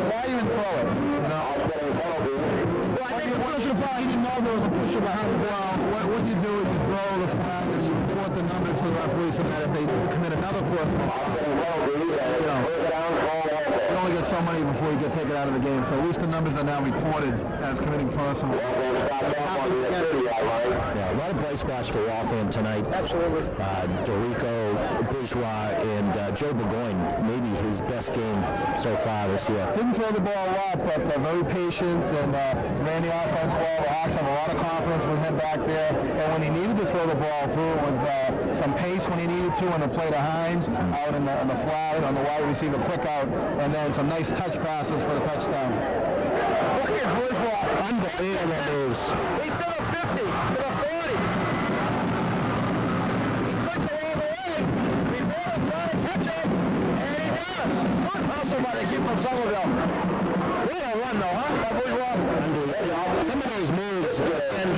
Why even throw it? Well, I think the personal foul, he didn't know there was a pusher behind the ball. What you do is you throw the flag and you report the numbers to the referee so that if they commit another personal foul, you only get so many before you get taken out of the game. So at least the numbers are now reported as committing personal. Yeah, a lot of bright spots for Waltham tonight. Absolutely. Dorico, Bourgeois, and Joe Burgoyne, maybe his best game so far this year. Didn't throw the ball a lot, but very patient and ran the offense well. The Hawks have a lot of confidence with him back there. And when he needed to throw the ball through with some pace when he needed to, and the play to Hines out in the flat on the wide receiver quick out, and then some nice touch passes for the touchdown. Look at Bourgeois. Unbelievable moves. He's to the 50, to the 40. He could go all the way. Before he's trying to catch him, and he does. Good hustle by the kid from Sommerville. What a run though, huh? By Bourgeois. Some of those moves, and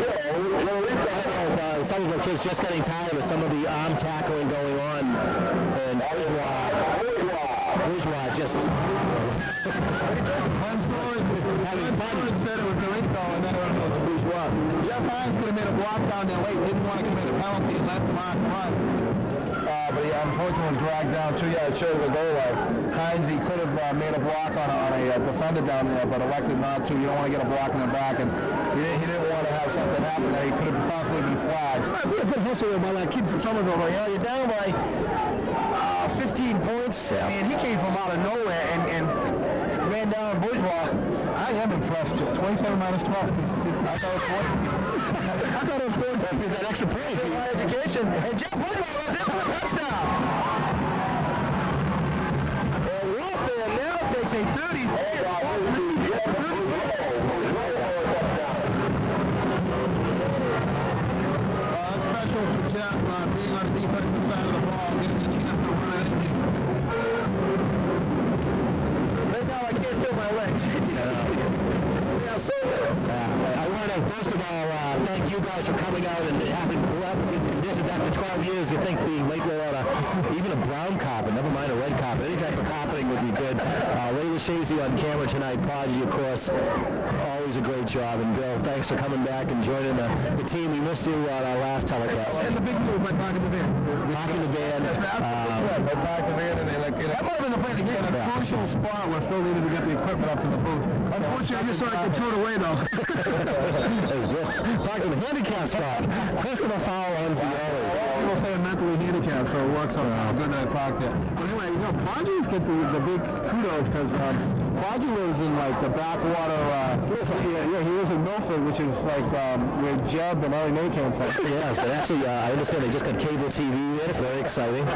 some of the kids just getting tired of some of the arm tackling going on, and Bourgeois just having fun. Said it was Dorico, and then it was Bourgeois. Jeff Hines could have made a block down there late, didn't want to commit a penalty and let Mark run. But he unfortunately was dragged down 2 yards short of the goal line. Hines, he could have made a block on a defender down there, but elected not to. You don't want to get a block in the back, and he didn't want to have something happen that he could have possibly been flagged. It might be a good hustle by that kid from Sommerville. You're down by 15 points. Yeah. I mean, he came from out of nowhere and ran down Bourgeois. I am impressed. 27 minus 12. I thought it was 14. I thought it was 14 because that extra point. My education. And Jeff Bourgeois was in for a touchdown. And Waltham now takes a 33. That's special for Jeff being on the defensive side of the ball, getting the chance to run it in. Right now I can't feel my legs. I want to, first of all, thank you guys for coming out and having grew up with conditions after 12 years. You think the Lakeville ought to even a brown carpet, never mind a red carpet. Any type of carpeting would be good. Ray Lashazy on camera tonight. Podgy, of course, always a great job. And Bill, thanks for coming back and joining the team. We missed you on our last telecast. And the big move by parking the van. Parking the van. They parked the van and that might have been the play to get in a crucial spot where Phil needed to get the equipment up to the booth. Unfortunately, I just saw it get towed away though. That's good. Parking the handicap spot. Personal foul on Zioli. People say I'm mentally handicapped, so it works out good that I parked it. But anyway, Podgy's get the big kudos because Podgy lives in like the backwater. He lives in Milford, which is like where Jeb and Ellie Mae came from. Yes, and actually, I understand they just got cable TV in. It's very exciting. I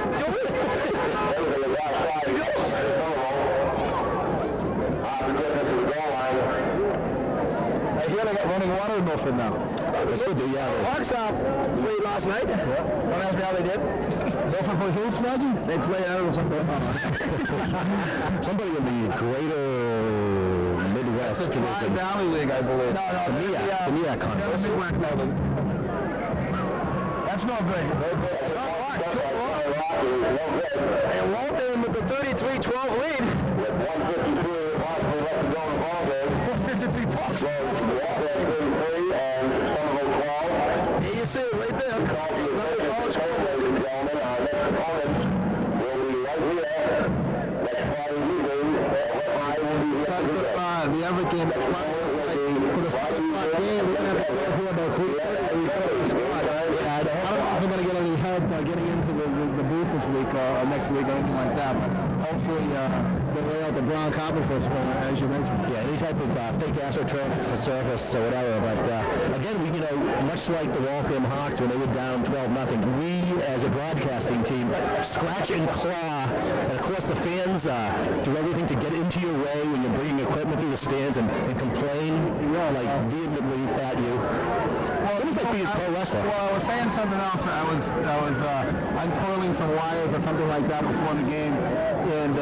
hear they got running water in Milford now. That's good. The Hawks played last night. Don't ask me how they did. Milford for Hills, Podgy? They played out of something. somebody in the greater Midwest. It's the Tri-Valley League, I believe. The MEAC conference. That's no good. And Waltham with the 33-12 lead. With 152 possibly left to go in the ball game. 153 points. So, Waltham 33 and Sommerville 12. Here you see it right there. Ladies and gentlemen, our next opponent will be right here next Friday evening. I will be here. The Everett game for the 5 o'clock game, we're going to have to play here about 3:30. I don't know if we're going to get any help getting into the booth this week or next week or anything like that, but hopefully they'll lay out the brown carpet for us, as you mentioned. Yeah, any type of fake AstroTurf surface or whatever. But again, we, much like the Waltham Hawks when they were down 12-0, we as a broadcasting team scratch and claw, and of course the fans do everything to get into your way when you're bringing equipment through the stands and complain like vehemently at you. Well, it's almost like being a pro wrestler. Well, I was saying something else. I was uncoiling some wires or something like that before the game, and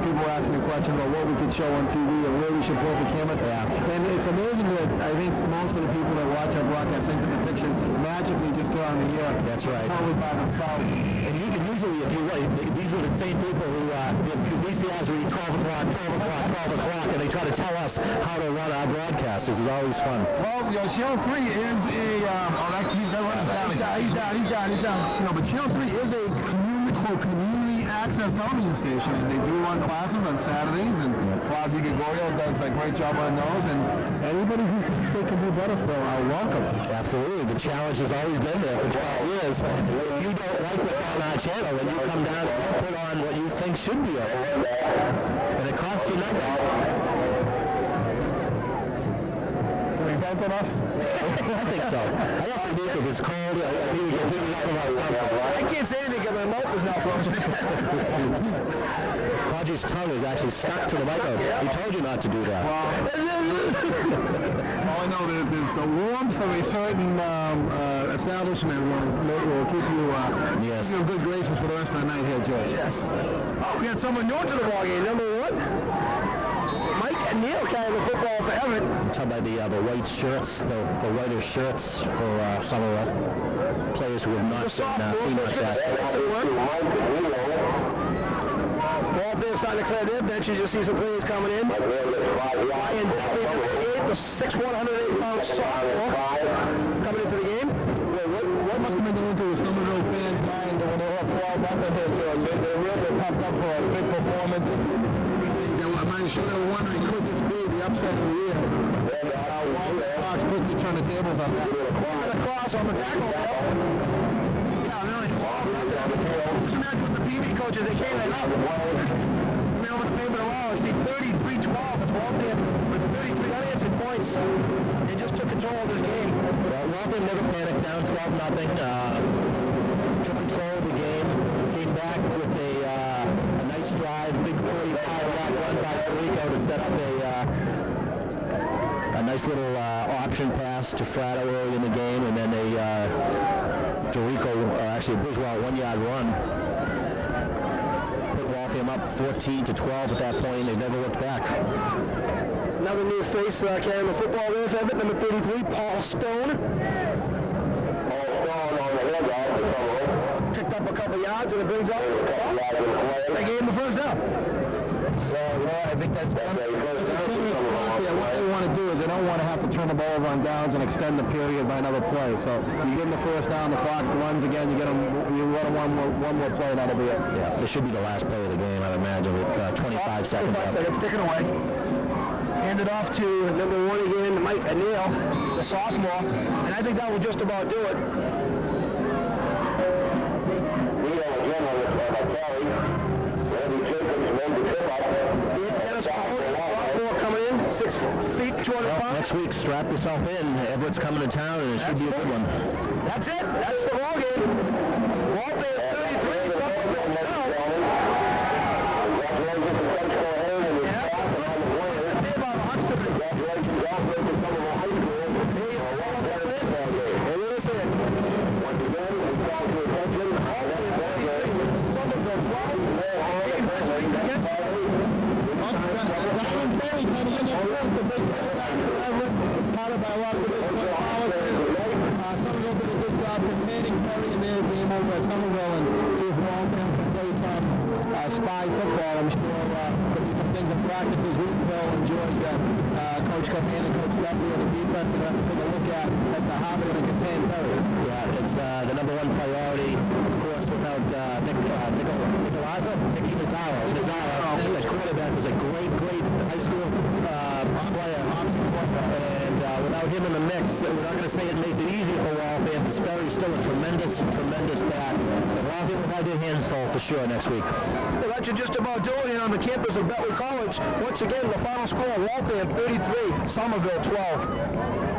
people were asking me questions about what we could show on TV and where we should point the camera to. And it's amazing that I think most of the people that watch our broadcast think that the pictures magically just go on the air. That's right. Totally by themselves. And usually, if you these are the same people who VCRs read 12 o'clock, and they try to tell us how to run our broadcasts. This is always fun. Well, Channel 3 is a, he's down. But Channel 3 is a community access television station, and they do run classes on Saturdays, and Podgy Gregorio does a great job on those, and anybody who thinks they can do better, Phil, welcome. Absolutely. The challenge has always been there for 12 years. If you don't like what's on our channel, then you come down and you put on what you think should be on. And it costs you nothing. Do we vent enough? I think so. I don't think if it's cold, I think we can heat it up about something. I can't say anything because my mouth is now frozen. Podgy's tongue is actually stuck to the microphone. He told you not to do that. Well, I know that the warmth of a certain establishment will keep you in good graces for the rest of the night here, George. Yes. Oh, we got someone new to the ballgame. Number 1. Mike and Neil carrying the football for Everett. Talking about the white shirts, the whiter shirts for Sommerville. Players who have not been seen much at. Waltham starting to clear their benches. You see some players coming in. Ryan Daly, the 6'1", 108-pound sophomore coming into the game. What must have been going through Sommerville fans' mind when they were 12-0 here, George? They really pumped up for a big performance. I'm sure they were wondering, could this be the upset of the year? Hawks quickly turned the tables on that. Across on the tackle. Yeah, really. Just imagine with the PB coaches, they came and up. Over the paper I see 33-12. Waltham with 33 unanswered points. They just took control of this game. Well, Waltham never panicked, down 12-0. Took control of the game. Came back with a nice drive, big 45-yard run by Rico to set up a nice little option pass to Fratto early in the game, and then actually a Bourgeois 1-yard run. Put Waltham up 14-12 at that point, and they never looked back. Another new face carrying the football there for Everett, number 33, Paul Stone. Paul Stone on the handoff. Picked picked up a couple yards, and it brings up. They gave him the first down. Well, you know, I think that's a tenuous spot there. What they want to do is they don't want to have to turn the ball over on downs and extend the period by another play. So you give them the first down, the clock runs again, you run them one more play, and that'll be it. Yeah, this should be the last play of the game, I imagine, with 25 seconds left. Take it away. Hand it off to number 1 again, Mike Anil, the sophomore, and I think that will just about do it. Sophomore coming in, 6 feet, 200 pounds. Next week, strap yourself in. Everett's coming to town, and it should be a good one. That's it. That's the ball game. Waltham 33, Sommerville 12. Sommerville did a good job containing Perry and their game over at Sommerville, and see if Waltham can play some spy football. I'm sure there'll be some things in practice as Woodville enjoys that Coach Cohan and Coach Duffy and the defense are going to take a look at as to how they're going to contain Perry. Yeah, it's the number one priority, of course, without Nicky Mazzaro. His quarterback was a great high school player, and without him in the mix, we're not going to say it makes it easy for Waltham. Perry's still a tremendous back. And Waltham will have their hands full for sure next week. Well, that should just about do it here on the campus of Bentley College. Once again, the final score, Waltham 33, Sommerville 12.